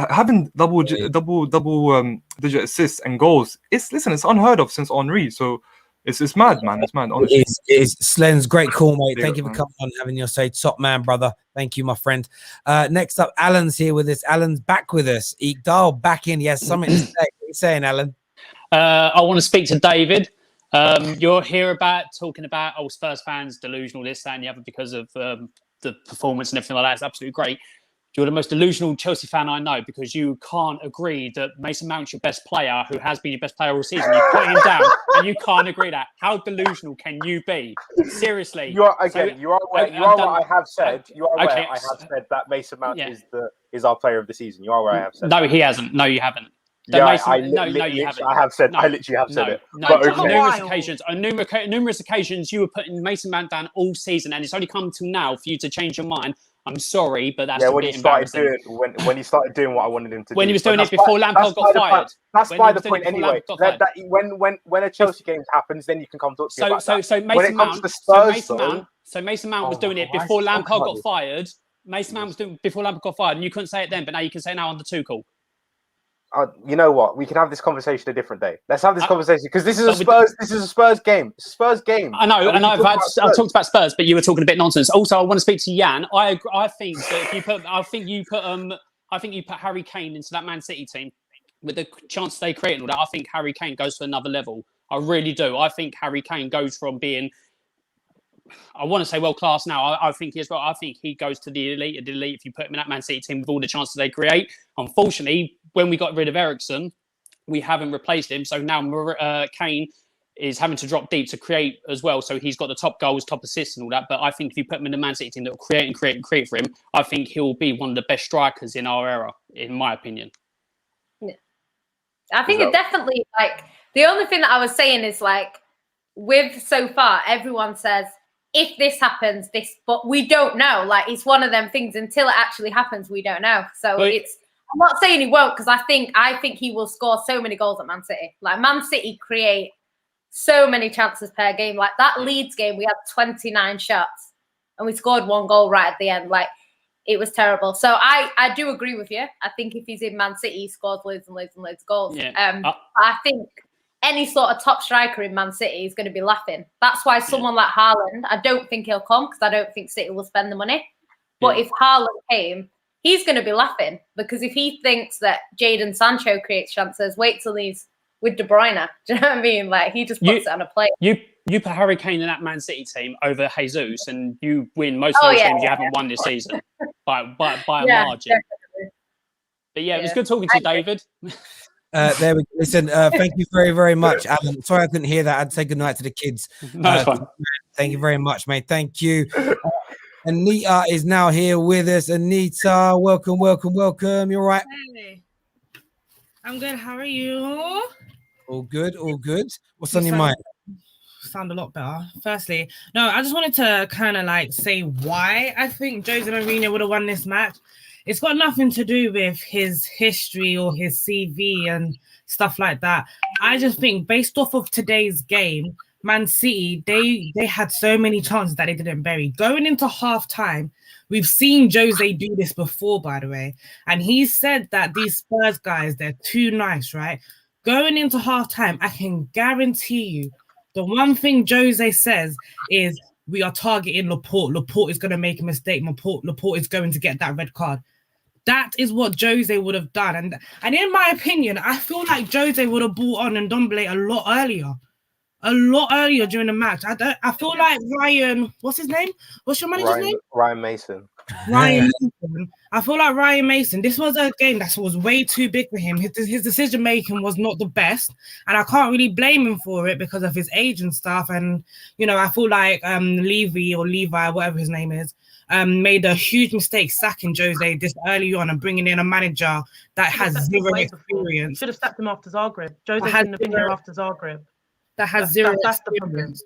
having double digit assists and goals, it's unheard of since Henry. So it's mad, man. It's mad. Honestly, it is. Slendz, great call, mate. Thank you for coming on, having your say. Top man, brother. Thank you, my friend. Next up, Alan's here with us. Alan's back with us. Egal back in. He has something to say. What are you saying, Alan? I want to speak to David. You're here talking about Spurs fans delusional, this, that, and the other because of the performance and everything like that. It's absolutely great. You're the most delusional Chelsea fan I know because you can't agree that Mason Mount's your best player, who has been your best player all season. You put him down, and you can't agree that. How delusional can you be? Seriously. You are aware what I have said. You are aware I have said that Mason Mount is our player of the season. You are aware I have said. No, he hasn't. No, you haven't. You haven't. I have said. No, I literally have said it. No, on numerous occasions, you were putting Mason Mount down all season, and it's only come to now for you to change your mind. I'm sorry, but that's when he started doing what I wanted him to do. When he was doing it before Lampard got fired. That's by the point anyway. When a Chelsea game happens, then you can come talk to me about that. So Mason Mount was doing it before Lampard got fired. Mason Mount was doing it before Lampard got fired, and you couldn't say it then, but now you can say it now under Tuchel. You know what? We can have this conversation a different day. Let's have this conversation because this is a Spurs game. It's a Spurs game. I know, and I've talked about Spurs, but you were talking a bit nonsense. Also, I want to speak to Jan. I think that if you put Harry Kane into that Man City team with the chance they create and all that, I think Harry Kane goes to another level. I really do. I think Harry Kane goes from being, I want to say world class now. I think he as well. I think he goes to the elite of the elite if you put him in that Man City team with all the chances they create. Unfortunately, when we got rid of Eriksen, we haven't replaced him. So now Kane is having to drop deep to create as well. So he's got the top goals, top assists and all that. But I think if you put him in the Man City team that will create for him, I think he'll be one of the best strikers in our era, in my opinion. Yeah. I think it definitely, the only thing that I was saying is with so far, everyone says, if this happens, but we don't know. It's one of them things until it actually happens, we don't know. So I'm not saying he won't because I think he will score so many goals at Man City. Man City create so many chances per game. Like that Leeds game, we had 29 shots and we scored 1 goal right at the end. Like it was terrible. So I do agree with you. I think if he's in Man City, he scores loads and loads and loads of goals. Yeah. I think any sort of top striker in Man City is going to be laughing. That's why someone like Haaland, I don't think he'll come because I don't think City will spend the money. But if Haaland came, he's going to be laughing because if he thinks that Jadon Sancho creates chances, wait till he's with De Bruyne. Do you know what I mean? Like he just puts it on a plate. You put Harry Kane in that Man City team over Jesus, and you win most of those games you haven't won this season by a margin. Definitely. But yeah, it was good talking to you, David. There we go. Listen, thank you very, very much, Alan. Sorry I couldn't hear that. I'd say goodnight to the kids. No, it's fine. Thank you very much, mate. Thank you. Anita is now here with us. Anita, welcome, welcome, welcome. You're right. Hey. I'm good. How are you? All good, all good. What's on your mind? Sound a lot better. Firstly, no, I just wanted to kind of like say why I think Jose Mourinho would have won this match. It's got nothing to do with his history or his CV and stuff like that. I just think based off of today's game, Man City, they had so many chances that they didn't bury. Going into half-time, we've seen Jose do this before, by the way. And he said that these Spurs guys, they're too nice, right? Going into half-time, I can guarantee you, the one thing Jose says is, we are targeting Laporte. Laporte is going to make a mistake. Laporte is going to get that red card. That is what Jose would have done. And in my opinion, I feel like Jose would have brought on and Ndombele a lot earlier during the match. I feel like Ryan, what's his name? What's your manager's name? Ryan Mason. Ryan Mason. I feel like Ryan Mason, this was a game that was way too big for him. His decision making was not the best, and I can't really blame him for it because of his age and stuff. And you know, I feel like Levy or Levi, whatever his name is, made a huge mistake sacking Jose this early on and bringing in a manager that has zero experience. Should have sacked him after Zagreb. Jose shouldn't have been here after Zagreb. That has zero experience.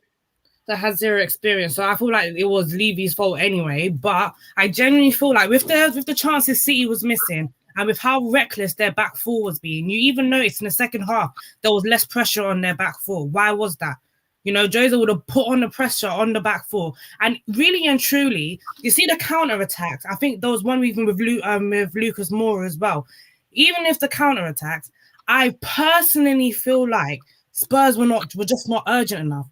That has zero experience. So I feel like it was Levy's fault anyway. But I genuinely feel like with the chances City was missing and with how reckless their back four was being, you even noticed in the second half there was less pressure on their back four. Why was that? You know, Jose would have put on the pressure on the back four. And really and truly, you see the counter attacks. I think there was one even with Lucas Moura as well. Even if the counter attacks, I personally feel like Spurs were just not urgent enough.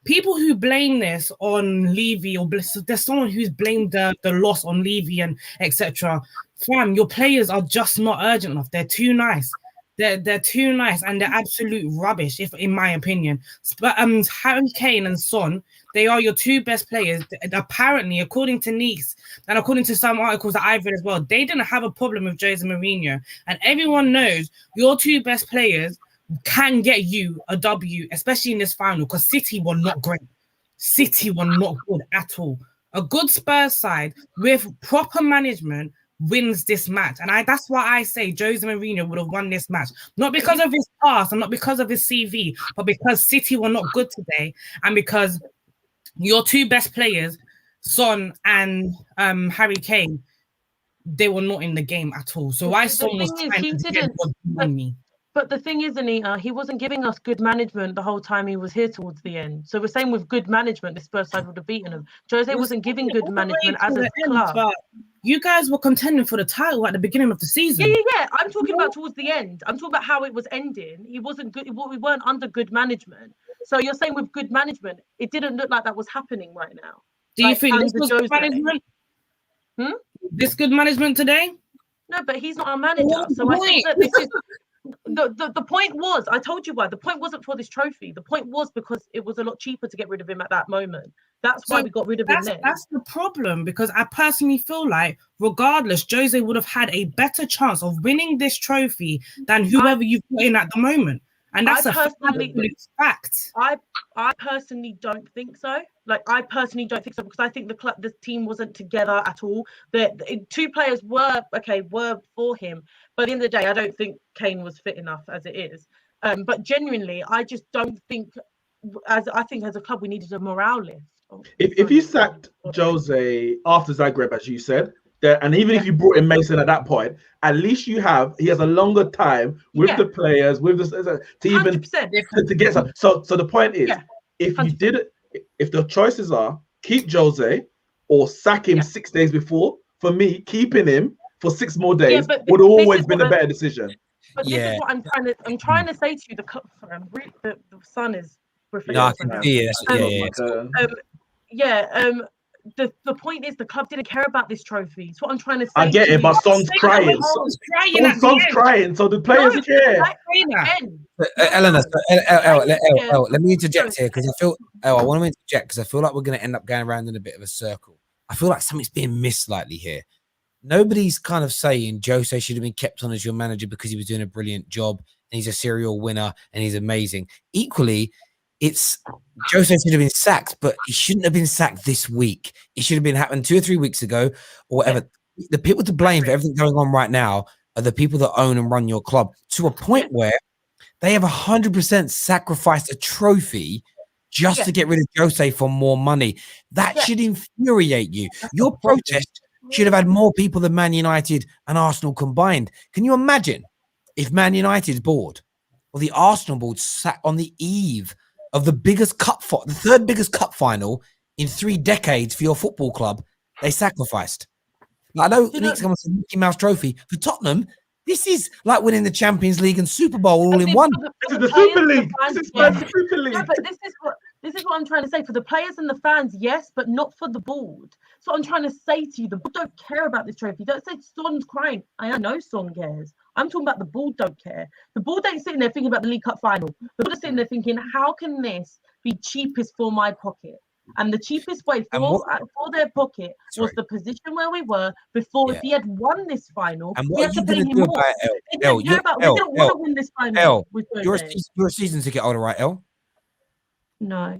People who blame this on Levy, or there's someone who's blamed the loss on Levy and etc. Fam, your players are just not urgent enough. They're too nice. They're too nice and they're absolute rubbish, if in my opinion. But Harry Kane and Son, they are your two best players. Apparently, according to Neeks and according to some articles that I've read as well, they didn't have a problem with Jose Mourinho. And everyone knows your two best players can get you a W, especially in this final, because City were not great. City were not good at all. A good Spurs side with proper management wins this match. And that's why I say Jose Mourinho would have won this match. Not because of his past and not because of his CV, but because City were not good today and because your two best players, Son and Harry Kane, they were not in the game at all. So why Son was trying to get on me. But the thing is, Anita, he wasn't giving us good management the whole time he was here towards the end. So we're saying with good management, the Spurs side would have beaten him. Jose wasn't giving good management as a club. You guys were contending for the title at the beginning of the season. Yeah. I'm talking about towards the end. I'm talking about how it was ending. He wasn't good. We weren't under good management. So you're saying with good management, it didn't look like that was happening right now. Do you think this was good management? This good management today? No, but he's not our manager. So I think that this is... The point was, I told you why. The point wasn't for this trophy. The point was because it was a lot cheaper to get rid of him at that moment. That's why we got rid of him then. That's the problem, because I personally feel like, regardless, Jose would have had a better chance of winning this trophy than whoever you put in at the moment. And that's a fact. I personally don't think so. I personally don't think so because I think the team wasn't together at all. The two players were for him, but at the end of the day, I don't think Kane was fit enough as it is. But genuinely, I just don't think. As a club, we needed a morale lift. If you sacked Jose after Zagreb, as you said, And even if you brought in Mason at that point, at least he has a longer time with the players, with the to even to get some. So the point is, if you did it, if the choices are keep Jose or sack him 6 days before, for me, keeping him for 6 more days would always been a better decision. But this is what I'm trying to say to you. The sun is reflecting. No, I can see it. The point is the club didn't care about this trophy. It's what I'm trying to say. I get it, but Son's crying. Son's crying, so the players care. Elena, let me interject here because I feel I want to interject because I feel like we're going to end up going around in a bit of a circle. I feel like something's being missed slightly here. Nobody's kind of saying Jose should have been kept on as your manager because he was doing a brilliant job and he's a serial winner and he's amazing. Equally, it's Jose should have been sacked, but he shouldn't have been sacked this week. It should have been happened 2 or 3 weeks ago or whatever. Yeah. The people to blame for everything going on right now are the people that own and run your club to a point where they have 100% sacrificed a trophy just to get rid of Jose for more money. That should infuriate you. Your protest should have had more people than Man United and Arsenal combined. Can you imagine if Man United's board or the Arsenal board sat on the eve of the third biggest cup final in 3 decades for your football club? They sacrificed. I know Neeks comes to Mickey Mouse Trophy for Tottenham. This is like winning the Champions League and Super Bowl all in one. This is the Super League. This is the Super League. Yeah, but this is what I'm trying to say. For the players and the fans, yes, but not for the board. So I'm trying to say to you, the board don't care about this trophy. Don't say Son's crying. I know Son cares. I'm talking about the board don't care. The board ain't sitting there thinking about the League Cup final. The board is sitting there thinking, how can this be cheapest for my pocket? And the cheapest way for their pocket was the position where we were before. If he had won this final, and we had to pay him more. We didn't want to win this final. You're a season ticket holder, right, El? No.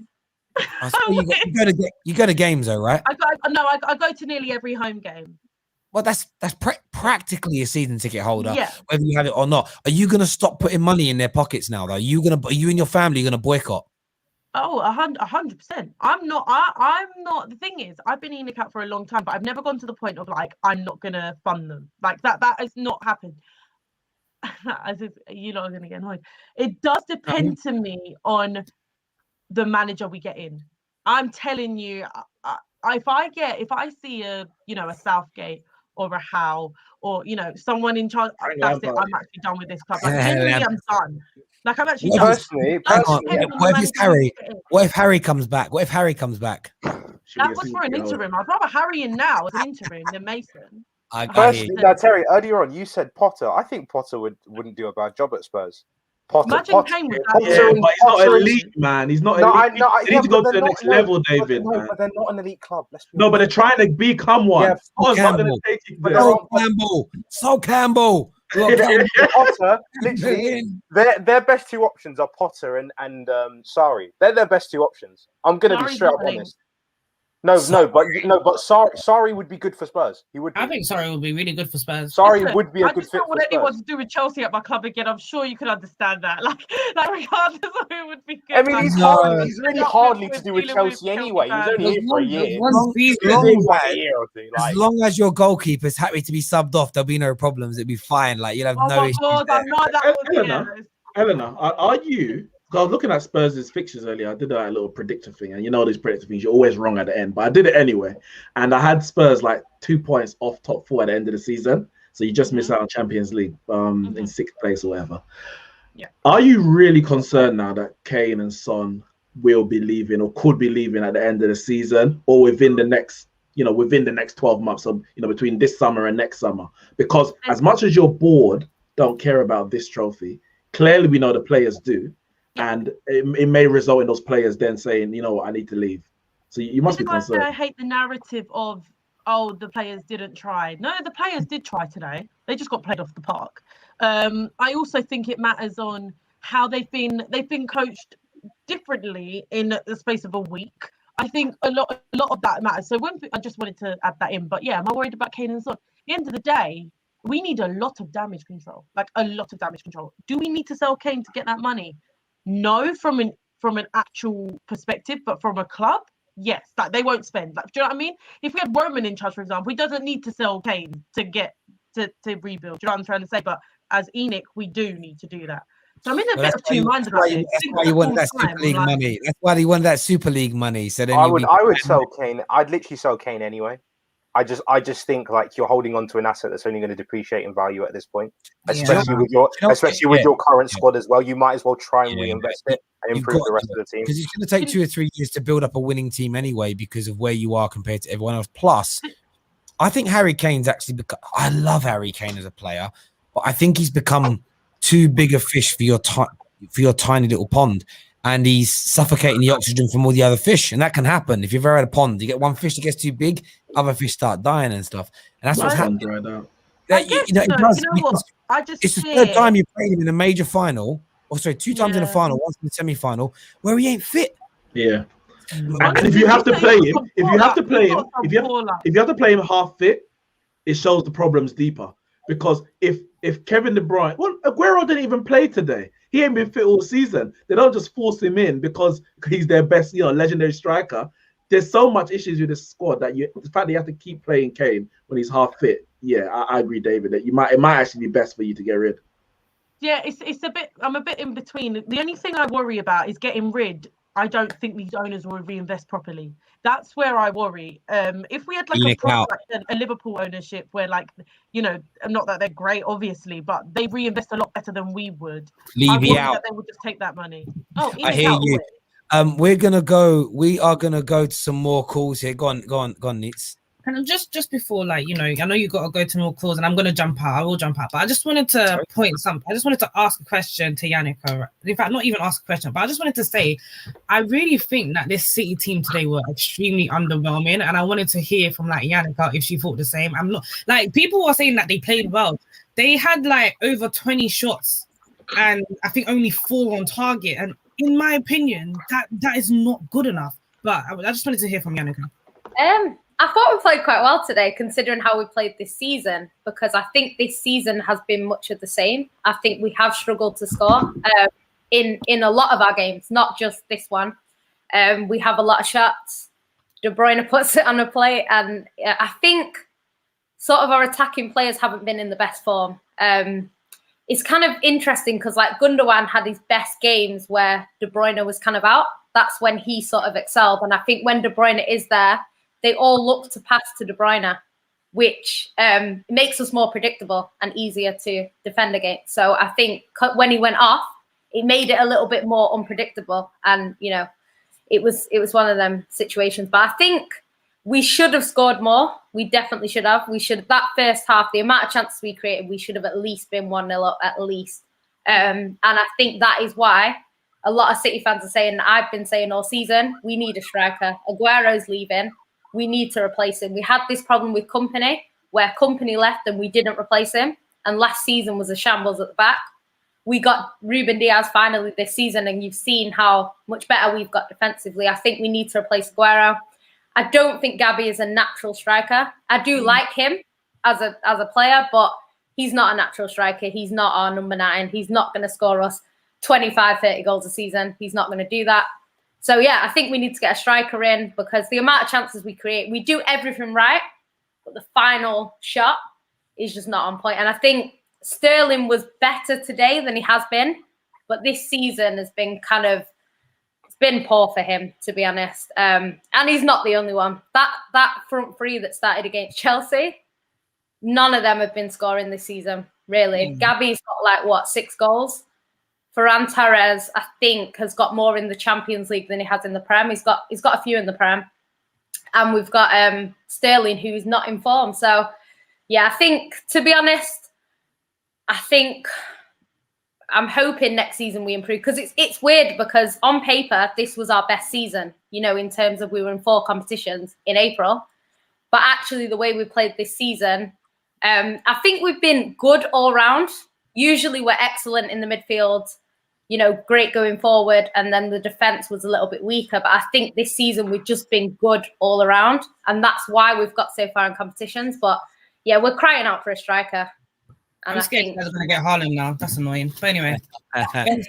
You go to games though, right? I go to nearly every home game. Well, that's practically a season ticket holder, whether you have it or not. Are you going to stop putting money in their pockets now, though? Are you and your family going to boycott? Oh, 100%. I'm not. The thing is, I've been eating a cat for a long time, but I've never gone to the point of like I'm not gonna fund them. Like that has not happened. As if you're not gonna get annoyed. It does depend to me on the manager we get in. I'm telling you, if I see a Southgate or a Howe or someone in charge, that's it. I'm actually done with this club. Like, genuinely, I'm done. Like I'm actually personally. What if Harry comes back? That was for an interim. I'd rather Harry in now as an interim than Mason. Personally, now Terry, earlier on you said Potter. I think Potter wouldn't do a bad job at Spurs. Imagine Kane with that. Yeah, but he's not elite, man. He's not elite. They need to go to the next level, David. But they're not an elite club. But they're trying to become one. So Campbell. Potter, literally, their best 2 options are Potter and Sarri. They're their best 2 options. I'm going to be straight up honest. But Sarri would be good for Spurs. He would. I think Sarri would be really good for Spurs. Sarri would be a good fit for Spurs. I just don't want anyone to do with Chelsea at my club again. I'm sure you can understand that. Like regardless of who would be good. I mean, he's really hardly to do with Chelsea anyway. He's only here for a year. As long as your goalkeeper's happy to be subbed off, there'll be no problems. It'll be fine. Like you'll have no issues. Elena, are you? I was looking at Spurs' fixtures earlier. I did a little predictor thing, and these predictor things, you're always wrong at the end, but I did it anyway. And I had Spurs like 2 points off top 4 at the end of the season. So you just miss out on Champions League in 6th place or whatever. Yeah. Are you really concerned now that Kane and Son will be leaving or could be leaving at the end of the season or within the next 12 months, so between this summer and next summer? Because as much as your board don't care about this trophy, clearly we know the players do. And it may result in those players then saying, I need to leave. So you must be concerned. I hate the narrative of, the players didn't try. No, the players did try today. They just got played off the park. I also think it matters on how they've been coached differently in the space of a week. I think a lot of that matters. So I just wanted to add that in. But yeah, am I worried about Kane and Son? At the end of the day, we need a lot of damage control. Like a lot of damage control. Do we need to sell Kane to get that money? No, from an actual perspective, but from a club, Yes, like they won't spend. Like, do you know what I mean? If we had Roman in charge, for example, he doesn't need to sell Kane to get to rebuild. Do you know what I'm trying to say? But as ENIC, we do need to do that. So I'm in a bit of two minds about it. That's why you wanted that Super League money. That's why he wanted that Super League money. So then I would sell Kane. I'd literally sell Kane anyway. I just think like you're holding on to an asset that's only going to depreciate in value at this point, especially with your current squad as well. You might as well try and reinvest it and improve the rest of the team, because it's going to take 2 or 3 years to build up a winning team anyway because of where you are compared to everyone else. Plus, I think Harry Kane's actually I love Harry Kane as a player, but I think he's become too big a fish for your tiny little pond. And he's suffocating the oxygen from all the other fish. And that can happen. If you've ever had a pond, you get one fish that gets too big, other fish start dying and stuff. And that's what's happening. It's the third time you played him in a major final. Or sorry, 2 times in a final, once in the semi-final, where he ain't fit. Yeah. And if you have to play him, if you have to play him half fit, it shows the problems deeper. Because if Kevin De Bruyne, well, Aguero didn't even play today. He ain't been fit all season. They don't just force him in because he's their best, legendary striker. There's so much issues with this squad that the fact that you have to keep playing Kane when he's half fit. Yeah, I agree, David, that it might actually be best for you to get rid. Yeah, it's a bit. I'm a bit in between. The only thing I worry about is getting rid. I don't think these owners will reinvest properly. That's where I worry. If we had like a Liverpool ownership where not that they're great, obviously, but they reinvest a lot better than we would. Levy out. That they would just take that money. Oh, I hear you. We are gonna go to some more calls here. Go on, Neeks. And just before, I know you got to go to more calls, and I'm going to jump out. I will jump out, but I just wanted to point something. I just wanted to ask a question to Yannick. In fact, not even ask a question, but I just wanted to say, I really think that this City team today were extremely underwhelming, and I wanted to hear from Yannick if she thought the same. I'm not people were saying that they played well. They had over 20 shots, and I think only 4 on target. And in my opinion, that is not good enough. But I just wanted to hear from Yannick. I thought we played quite well today, considering how we played this season, because I think this season has been much of the same. I think we have struggled to score in a lot of our games, not just this one. We have a lot of shots. De Bruyne puts it on a plate, and I think sort of our attacking players haven't been in the best form. It's kind of interesting because Gundogan had his best games where De Bruyne was kind of out. That's when he sort of excelled. And I think when De Bruyne is there, they all look to pass to De Bruyne, which makes us more predictable and easier to defend against. So I think when he went off, it made it a little bit more unpredictable. And, it was one of them situations. But I think we should have scored more. We definitely should have. That first half, the amount of chances we created, we should have at least been 1-0 up at least. And I think that is why a lot of City fans are saying, I've been saying all season, we need a striker. Aguero's leaving. We need to replace him. We had this problem with Kompany, where Kompany left and we didn't replace him. And last season was a shambles at the back. We got Ruben Diaz finally this season, and you've seen how much better we've got defensively. I think we need to replace Aguero. I don't think Gabby is a natural striker. I do like him as a player, but he's not a natural striker. He's not our number 9. He's not going to score us 25, 30 goals a season. He's not going to do that. So, yeah, I think we need to get a striker in, because the amount of chances we create, we do everything right, but the final shot is just not on point. And I think Sterling was better today than he has been, but this season has been it's been poor for him, to be honest. And he's not the only one. That front three that started against Chelsea, none of them have been scoring this season, really. Gabby's got 6 goals. Ferran Torres, I think, has got more in the Champions League than he has in the Prem. He's got a few in the Prem. And we've got Sterling, who's not in form. So, yeah, I think, to be honest, I'm hoping next season we improve. Because it's weird, because on paper, this was our best season, in terms of we were in 4 competitions in April. But actually, the way we played this season, I think we've been good all round. Usually we're excellent in the midfield, great going forward, and then the defense was a little bit weaker. But I think this season we've just been good all around, and that's why we've got so far in competitions. But yeah, we're crying out for a striker. And I'm scared you guys are going to get Haaland now. That's annoying. But anyway, Tammy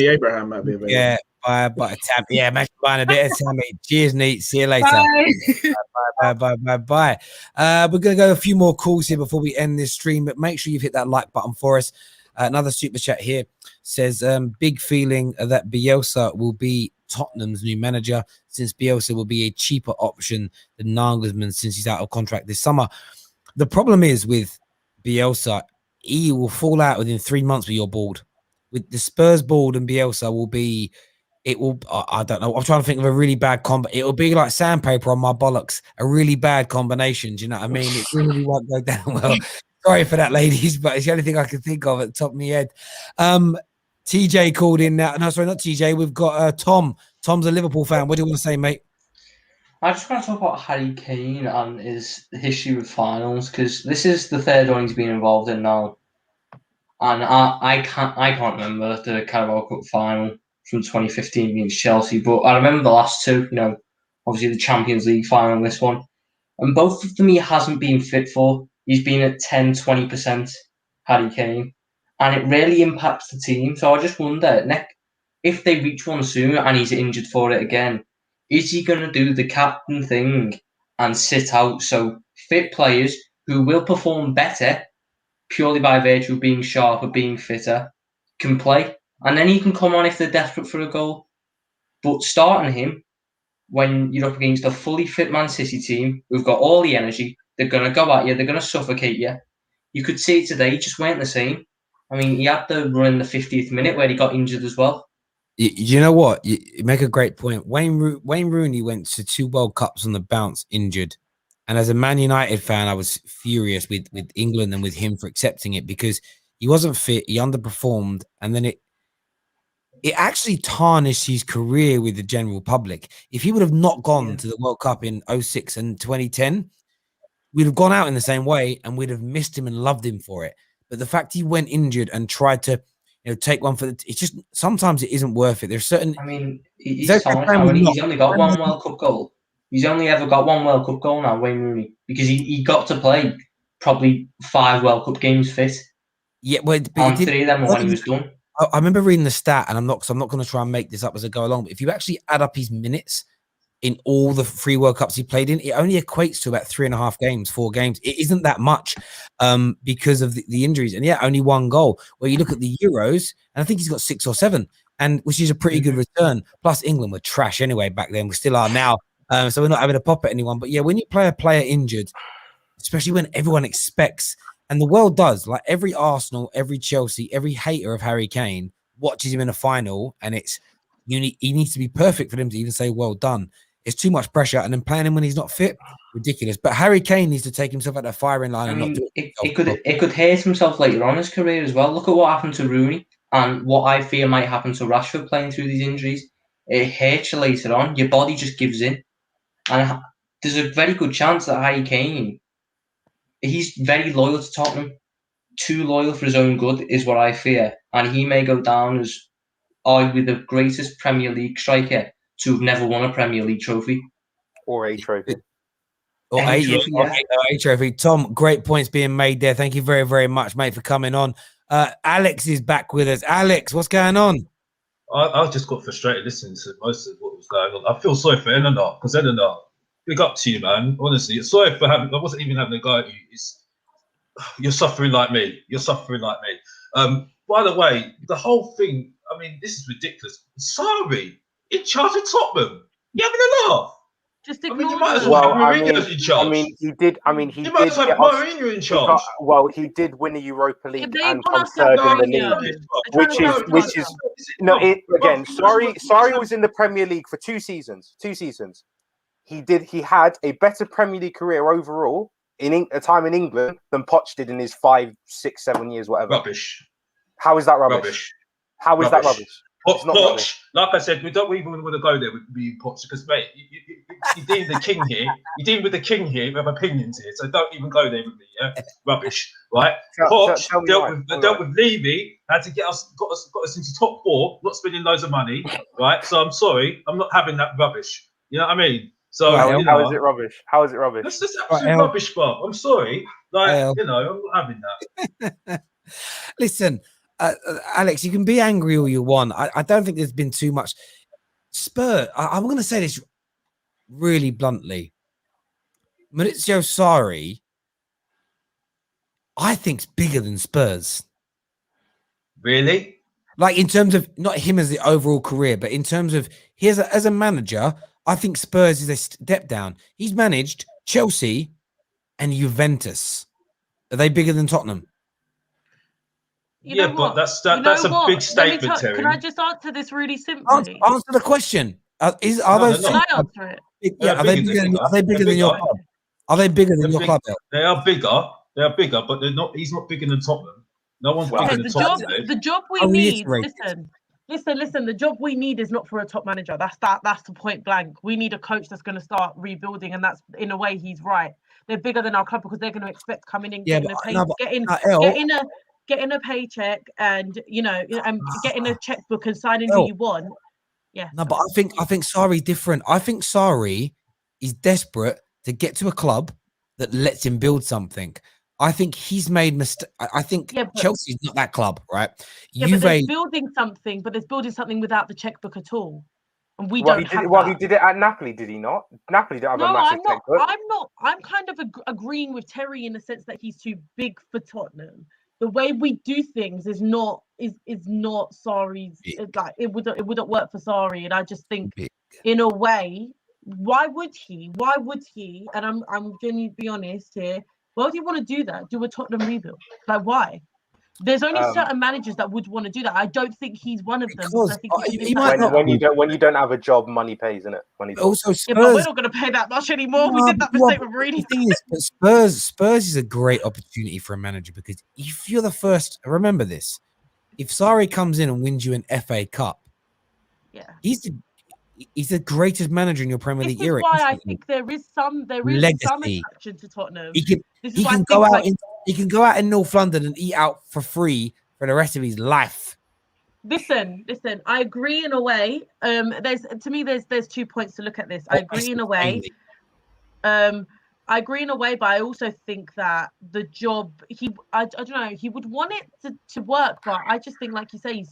Abraham might be available. Yeah, Bye. Yeah, imagine buying a bit of Tammy. Cheers, Neeks. See you later. Bye. We're going to go a few more calls here before we end this stream, but make sure you've hit that like button for us. Another super chat here says, big feeling that Bielsa will be Tottenham's new manager, since Bielsa will be a cheaper option than Nagelsmann since he's out of contract this summer. The problem is with Bielsa, he will fall out within 3 months with your board. With the Spurs board and Bielsa will be, it will, I don't know. I'm trying to think of a really bad combo. It will be like sandpaper on my bollocks, a really bad combination. Do you know what I mean? It really won't go down well. Sorry for that, ladies, but it's the only thing I can think of at the top of my head. TJ called in now. No, sorry, not TJ. We've got Tom. Tom's a Liverpool fan. What do you want to say, mate? I just want to talk about Harry Kane and his history with finals, because this is the third one he's been involved in now. And I can't remember the Carabao Cup final from 2015 against Chelsea, but I remember the last two, obviously the Champions League final and this one. And both of them he hasn't been fit for. He's been at 10-20%, Harry Kane. And it really impacts the team. So I just wonder, if they reach one soon and he's injured for it again, is he going to do the captain thing and sit out so fit players who will perform better purely by virtue of being sharper, being fitter, can play? And then he can come on if they're desperate for a goal. But starting him when you're up against a fully fit Man City team who've got all the energy, they're going to go at you, they're going to suffocate you. You could see today, he just weren't the same. I mean, he had the run in the 50th minute where he got injured as well. You know what? You make a great point. Wayne Rooney went to 2 World Cups on the bounce injured. And as a Man United fan, I was furious with England and with him for accepting it, because he wasn't fit, he underperformed, and then it actually tarnished his career with the general public. If he would have not gone to the World Cup in 2006 and 2010, we'd have gone out in the same way and we'd have missed him and loved him for it. But the fact he went injured and tried to take one for it's just, sometimes it isn't worth it. There's certain, I mean, he's only got one World Cup goal. He's only ever got one World Cup goal now, Wayne Rooney, because he got to play probably 5 World Cup games fit. Yeah, but 3 of them were when he was done. I remember reading the stat, and I'm not going to try and make this up as I go along, but if you actually add up his minutes in all the 3 World Cups he played in, it only equates to about 3.5 games, 4 games. It isn't that much because of the injuries. And only 1 goal. Where you look at the Euros, and I think he's got 6 or 7, and which is a pretty good return. Plus, England were trash anyway back then. We still are now. So we're not having a pop at anyone. But when you play a player injured, especially when everyone expects, and the world does, like every Arsenal, every Chelsea, every hater of Harry Kane watches him in a final, and he needs to be perfect for them to even say well done. It's too much pressure, and then playing him when he's not fit, ridiculous. But Harry Kane needs to take himself out the firing line. It could hurt himself later on in his career as well. Look at what happened to Rooney, and what I fear might happen to Rashford playing through these injuries. It hurts you later on. Your body just gives in, and there's a very good chance that Harry Kane, he's very loyal to Tottenham, too loyal for his own good is what I fear, and he may go down as arguably the greatest Premier League striker to have never won a Premier League trophy. Or a trophy. Or a trophy. Tom, great points being made there. Thank you very, very much, mate, for coming on. Alex is back with us. Alex, what's going on? I just got frustrated listening to most of what was going on. I feel sorry for Elena, because Elena, big up to you, man. Honestly, sorry for I wasn't even having a go at you. You're suffering like me. By the way, the whole thing, I mean, this is ridiculous. Sorry, in charge of Tottenham. You're having a laugh. Just ignore you might as well have Mourinho in charge. He did. You might as well have Mourinho in charge. He did win the Europa League and come third in the league, which is no. Again, sorry was in the Premier League for 2 seasons. 2 seasons. He had a better Premier League career overall in a time in England than Poch did in his 5, 6, 7 years, whatever. Rubbish. How is that rubbish? How is that rubbish? Poch, like I said, we don't even want to go there with being Poch, because mate, you're dealing with the king here. You're dealing with the king here with opinions here, so don't even go there with me. Yeah, rubbish, right? Poch dealt with Levy, had to got us into top 4, not spending loads of money, right? So I'm sorry, I'm not having that rubbish. You know what I mean? So how is it rubbish? How is it rubbish? That's just absolute rubbish, Bob. I'm sorry, I'm not having that. Listen. Alex, you can be angry all you want. I don't think there's been too much. Spurs. I'm going to say this really bluntly. Maurizio Sarri, I think's bigger than Spurs. Really? Like in terms of not him as the overall career, but in terms of as a manager, I think Spurs is a step down. He's managed Chelsea and Juventus. Are they bigger than Tottenham? Yeah, but that's a big statement, Terry. Can I just answer this really simply? Answer the question. Are those? Can I answer it? Yeah, are they bigger than your club? Are they bigger than your club? They are bigger. They are bigger, but they're not. He's not bigger than Tottenham. No one's bigger than Tottenham. The job we need. Listen. The job we need is not for a top manager. That's the point blank. We need a coach that's going to start rebuilding, and that's in a way he's right. They're bigger than our club because they're going to expect coming in, getting a paycheck, and and getting a checkbook and signing who you want. Yeah. No, but I think Sarri's different. I think Sarri is desperate to get to a club that lets him build something. I think he's made mistakes. I think Chelsea's not that club, right? Yeah, but there's building something without the checkbook at all. And we don't have that. He did it at Napoli, did he not? Napoli don't have a massive checkbook. I'm kind of agreeing with Terry in the sense that he's too big for Tottenham. The way we do things is not Sarri's. Like it wouldn't work for Sarri, and I just think in a way, why would he? And I'm going to be honest here. Why would you want to do that? Do a Tottenham rebuild? Like why? There's only certain managers that would want to do that. I don't think he's one of them. Because when you don't have a job, money pays, isn't it? Money pays. Also, Spurs, but we're not going to pay that much anymore. We did that mistake with Mourinho. The thing is, but Spurs is a great opportunity for a manager because if you're the first, remember this: if Sarri comes in and wins you an FA Cup, he's the greatest manager in your Premier League era. This is why I think there is some attraction to Tottenham. He can go out in North London and eat out for free for the rest of his life. Listen. I agree in a way. There's 2 points to look at this. I agree in a way. But I also think that the job I don't know, he would want it to work, but I just think, like you say,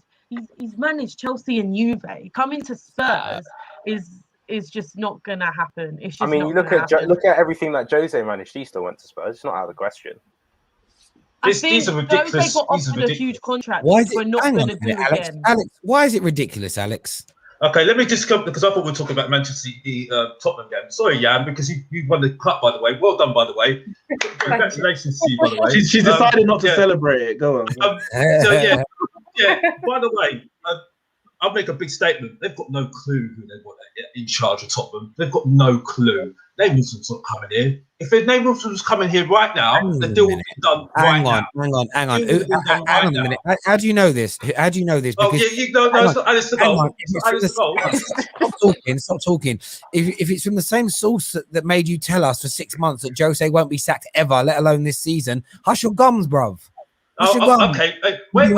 he's managed Chelsea and Juve. Coming to Spurs is just not gonna happen. It's just. I mean, you look at everything that Jose managed. He still went to Spurs. It's not out of the question. These are ridiculous. Jose got offered a huge contract. Why is we're not going to do again. Alex, why is it ridiculous, Alex? Okay, let me just come because I thought we were talking about Manchester City, Tottenham game. Sorry, Jan, because you won the cup, by the way. Well done, by the way. Congratulations to you, by the way. She decided not to celebrate it. Go on. By the way, I'll make a big statement. They've got no clue who they want in charge of Tottenham. They've got no clue. Nate Wilson's not coming here. If Nate Wilson was coming here right now, the deal would be done right now. Hang on. Hang on a minute. How do you know this? Because, Alice the goal. Stop talking. If it's from the same source that made you tell us for 6 months that Jose won't be sacked ever, let alone this season, hush your gums, bruv. Okay. Wait.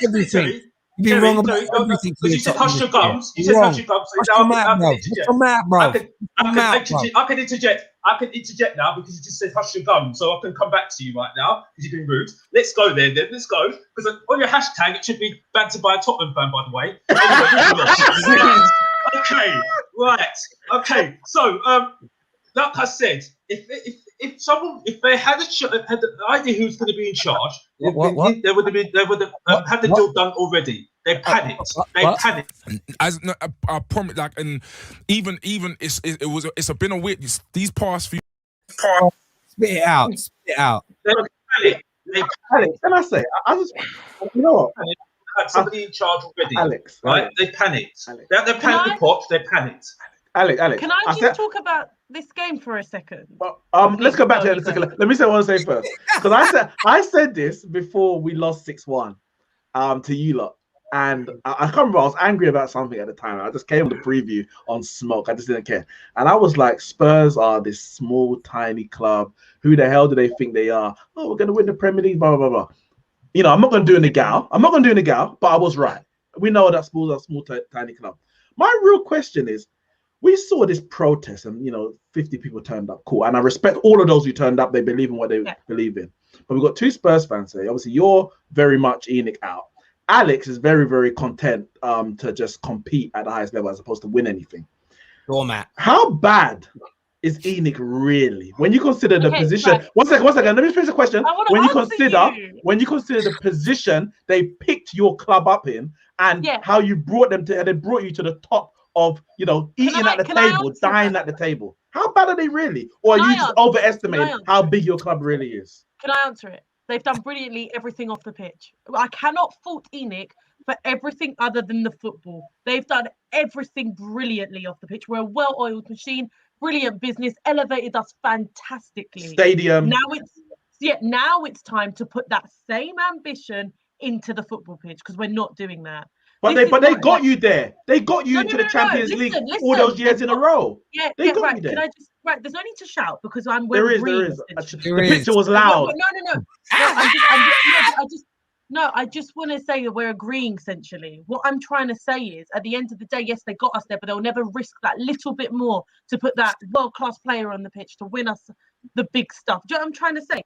Everything. You've been wrong about everything. You said hush your gums. You said hush your gums. I can interject. I can interject now because you just said hush your gums. So I can come back to you right now because you've been rude. Let's go there then. Let's go. Because on your hashtag, it should be bantered by a Tottenham fan, by the way. Okay. Right. Okay. So, like I said, if they had the idea who's going to be in charge, they would have had the deal done already. They panicked. I promise. Like, and even it's been a weird. These past few. Spit it out. They panicked. Can I say? I just, you know what? Had somebody in charge already. Alex, right? They panicked. They panicked the pot. They panicked. Alex. Can I just talk about this game for a second? Let's go back to it in a second. Let me say what I want to say first, because I said this before we lost 6-1 to you lot, and I can't remember. I was angry about something at the time. I just came with a preview on Smoke. I just didn't care, and I was like, Spurs are this small, tiny club. Who the hell do they think they are? Oh, we're going to win the Premier League. Blah blah blah. You know, I'm not going to do an Egal. But I was right. We know that Spurs are a small, tiny club. My real question is, we saw this protest and, 50 people turned up. Cool. And I respect all of those who turned up. They believe in what they believe in. But we've got two Spurs fans here. Obviously, you're very much Enoch out. Alex is very, very content to just compete at the highest level as opposed to win anything. Doormat. How bad is Enoch really? When you consider the position, right. one second. Let me finish the question. When you consider the position they picked your club up in, and how you brought them to, they brought you to the top of, you know, eating at the table, dining at the table. How bad are they really? Or are you just overestimating how big your club really is? Can I answer it? They've done brilliantly everything off the pitch. I cannot fault Enoch for everything other than the football. They've done everything brilliantly off the pitch. We're a well-oiled machine, brilliant business, elevated us fantastically. Stadium. Now it's time to put that same ambition into the football pitch, because we're not doing that. But they got you there. They got you into the Champions League all those years in a row. They got you there. Can I just there's no need to shout because there is. The picture was loud. No, I just want to say that we're agreeing essentially. What I'm trying to say is, at the end of the day, yes, they got us there, but they'll never risk that little bit more to put that world-class player on the pitch to win us the big stuff. Do you know what I'm trying to say?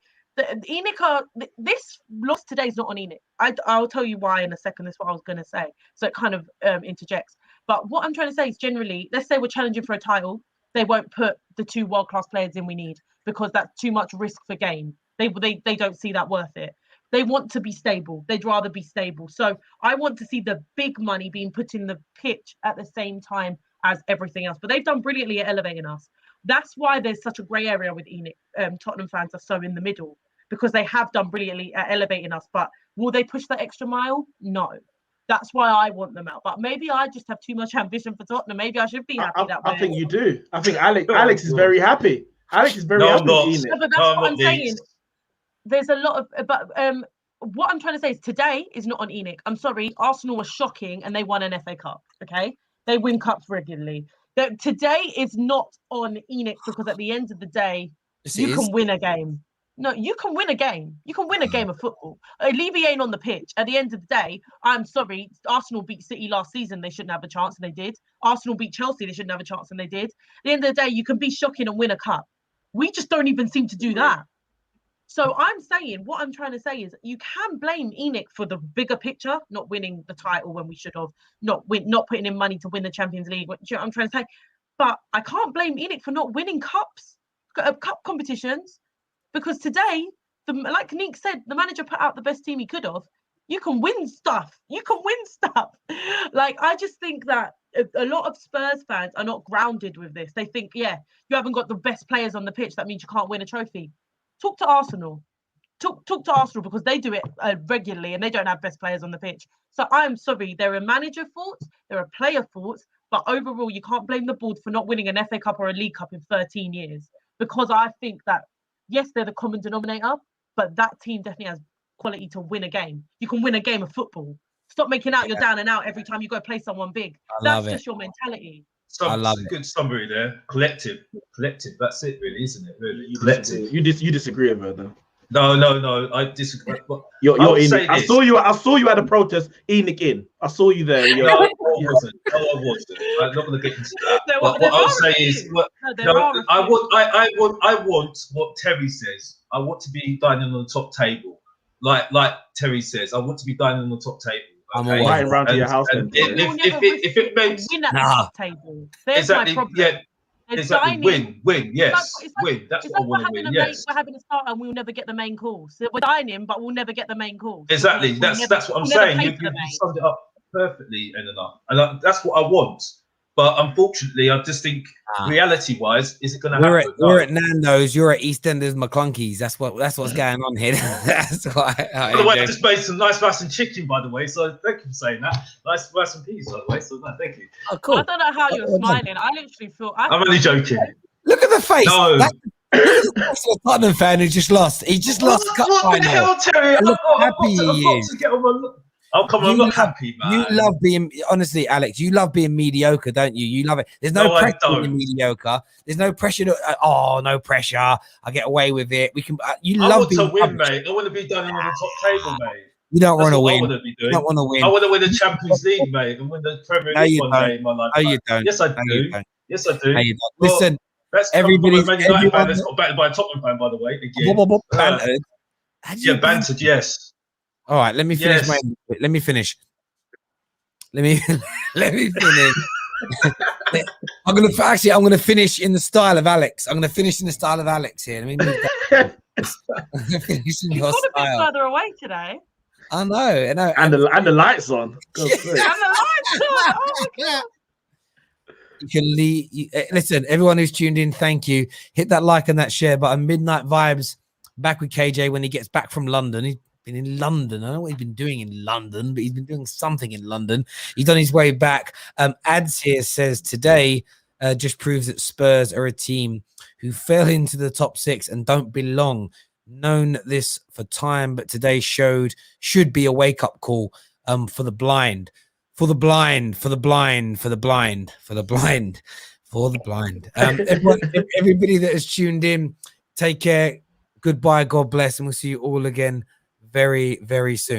Enoch, this loss today is not on Enoch. I'll tell you why in a second. That's what I was going to say. So it kind of interjects. But what I'm trying to say is, generally, let's say we're challenging for a title, they won't put the 2 world-class players in we need because that's too much risk for game. They don't see that worth it. They want to be stable. They'd rather be stable. So I want to see the big money being put in the pitch at the same time as everything else. But they've done brilliantly at elevating us. That's why there's such a grey area with Enoch. Tottenham fans are so in the middle, because they have done brilliantly at elevating us. But will they push that extra mile? No. That's why I want them out. But maybe I just have too much ambition for Tottenham. Maybe I should be happy that way. I think you do. I think Alex is very happy. Alex is very happy with Enoch. No, but that's what I'm saying. There's a lot of, but what I'm trying to say is today is not on Enoch. I'm sorry, Arsenal was shocking and they won an FA Cup. Okay, they win cups regularly. Today is not on Enoch, because at the end of the day, you can win a game. No, you can win a game. You can win a game of football. Levy ain't on the pitch. At the end of the day, I'm sorry, Arsenal beat City last season. They shouldn't have a chance, and they did. Arsenal beat Chelsea. They shouldn't have a chance, and they did. At the end of the day, you can be shocking and win a cup. We just don't even seem to do that. So I'm saying, what I'm trying to say is, you can blame Enoch for the bigger picture, not winning the title when we should have, not putting in money to win the Champions League. Do you know what I'm trying to say? But I can't blame Enoch for not winning cup competitions, because today, like Neeks said, the manager put out the best team he could have. You can win stuff. Like, I just think that a lot of Spurs fans are not grounded with this. They think, you haven't got the best players on the pitch. That means you can't win a trophy. Talk to Arsenal. Talk to Arsenal, because they do it regularly and they don't have best players on the pitch. So I'm sorry, there are manager faults, there are player faults, but overall you can't blame the board for not winning an FA Cup or a League Cup in 13 years. Because I think that, yes, they're the common denominator, but that team definitely has quality to win a game. You can win a game of football. Stop making out you're down and out every time you go play someone big. That's just your mentality. I love it. Good summary there. Collective. That's it, really, isn't it? Really, collective. You disagree with her, though. No. I disagree. You're Enoch. I saw you at a protest. Enoch in. I saw you there. No, I wasn't. I'm not going to get into that. But what I'll say is, I want what Terry says. I want to be dining on the top table, like Terry says. I want to be dining on the top table. Okay? I'm right around to your house. If it makes win at the top table, there's my problem. Yeah, exactly. Win. Yes, win. That's what I want to win. Yes, we're having a start and we'll never get the main course. So we're dining, but we'll never get the main course. Exactly. That's what I'm saying. You summed it up perfectly, Elena, and that's what I want. But unfortunately, I just think reality-wise, is it going to happen? We're at Nando's. You're at EastEnders McClunkies. That's what's going on here. That's why. By the way, I just made some nice rice and chicken. By the way, so thank you for saying that. Nice rice and peas, by the way. So no, thank you. Oh, cool. I don't know how you're smiling. I literally feel. I'm only joking. Look at the face. No. That's a Tottenham fan who just lost. He just lost. What the hell, Terry? Look how happy he is. Oh, come on, I'm not happy, man. You love being, honestly, Alex, you love being mediocre, don't you? You love it. There's no pressure being mediocre. There's no pressure. No pressure. I get away with it. We can. I want to win, mate. I want to be done on the top table, mate. You don't want to win. I want to be doing. You don't want to win. I want to win the Champions League, mate, and win the Premier League one day in my life. No, you don't. Yes, I do. Yes, I do. Listen, everybody's Man United fan that's got battered by a Tottenham fan, by the way. Again. Bantered. Yeah, bantered. Yes. All right, let me finish. Yes. Let me finish. Let me finish. I'm gonna finish in the style of Alex. I'm gonna finish in the style of Alex here. Let me move that. I'm gonna finish in You've your got a bit style. further away today. I know. And the lights on. God's sake. And the lights on. Oh my god. You can leave. Listen, everyone who's tuned in, thank you. Hit that like and that share button. Midnight Vibes back with KJ when he gets back from London. He's been in London. I don't know what he's been doing in London, but he's been doing something in London. He's on his way back. Ads here says today just proves that Spurs are a team who fell into the top 6 and don't belong. Known this for time, but today should be a wake-up call for the blind. For the blind. Everybody that has tuned in, take care. Goodbye. God bless. And we'll see you all again very, very soon.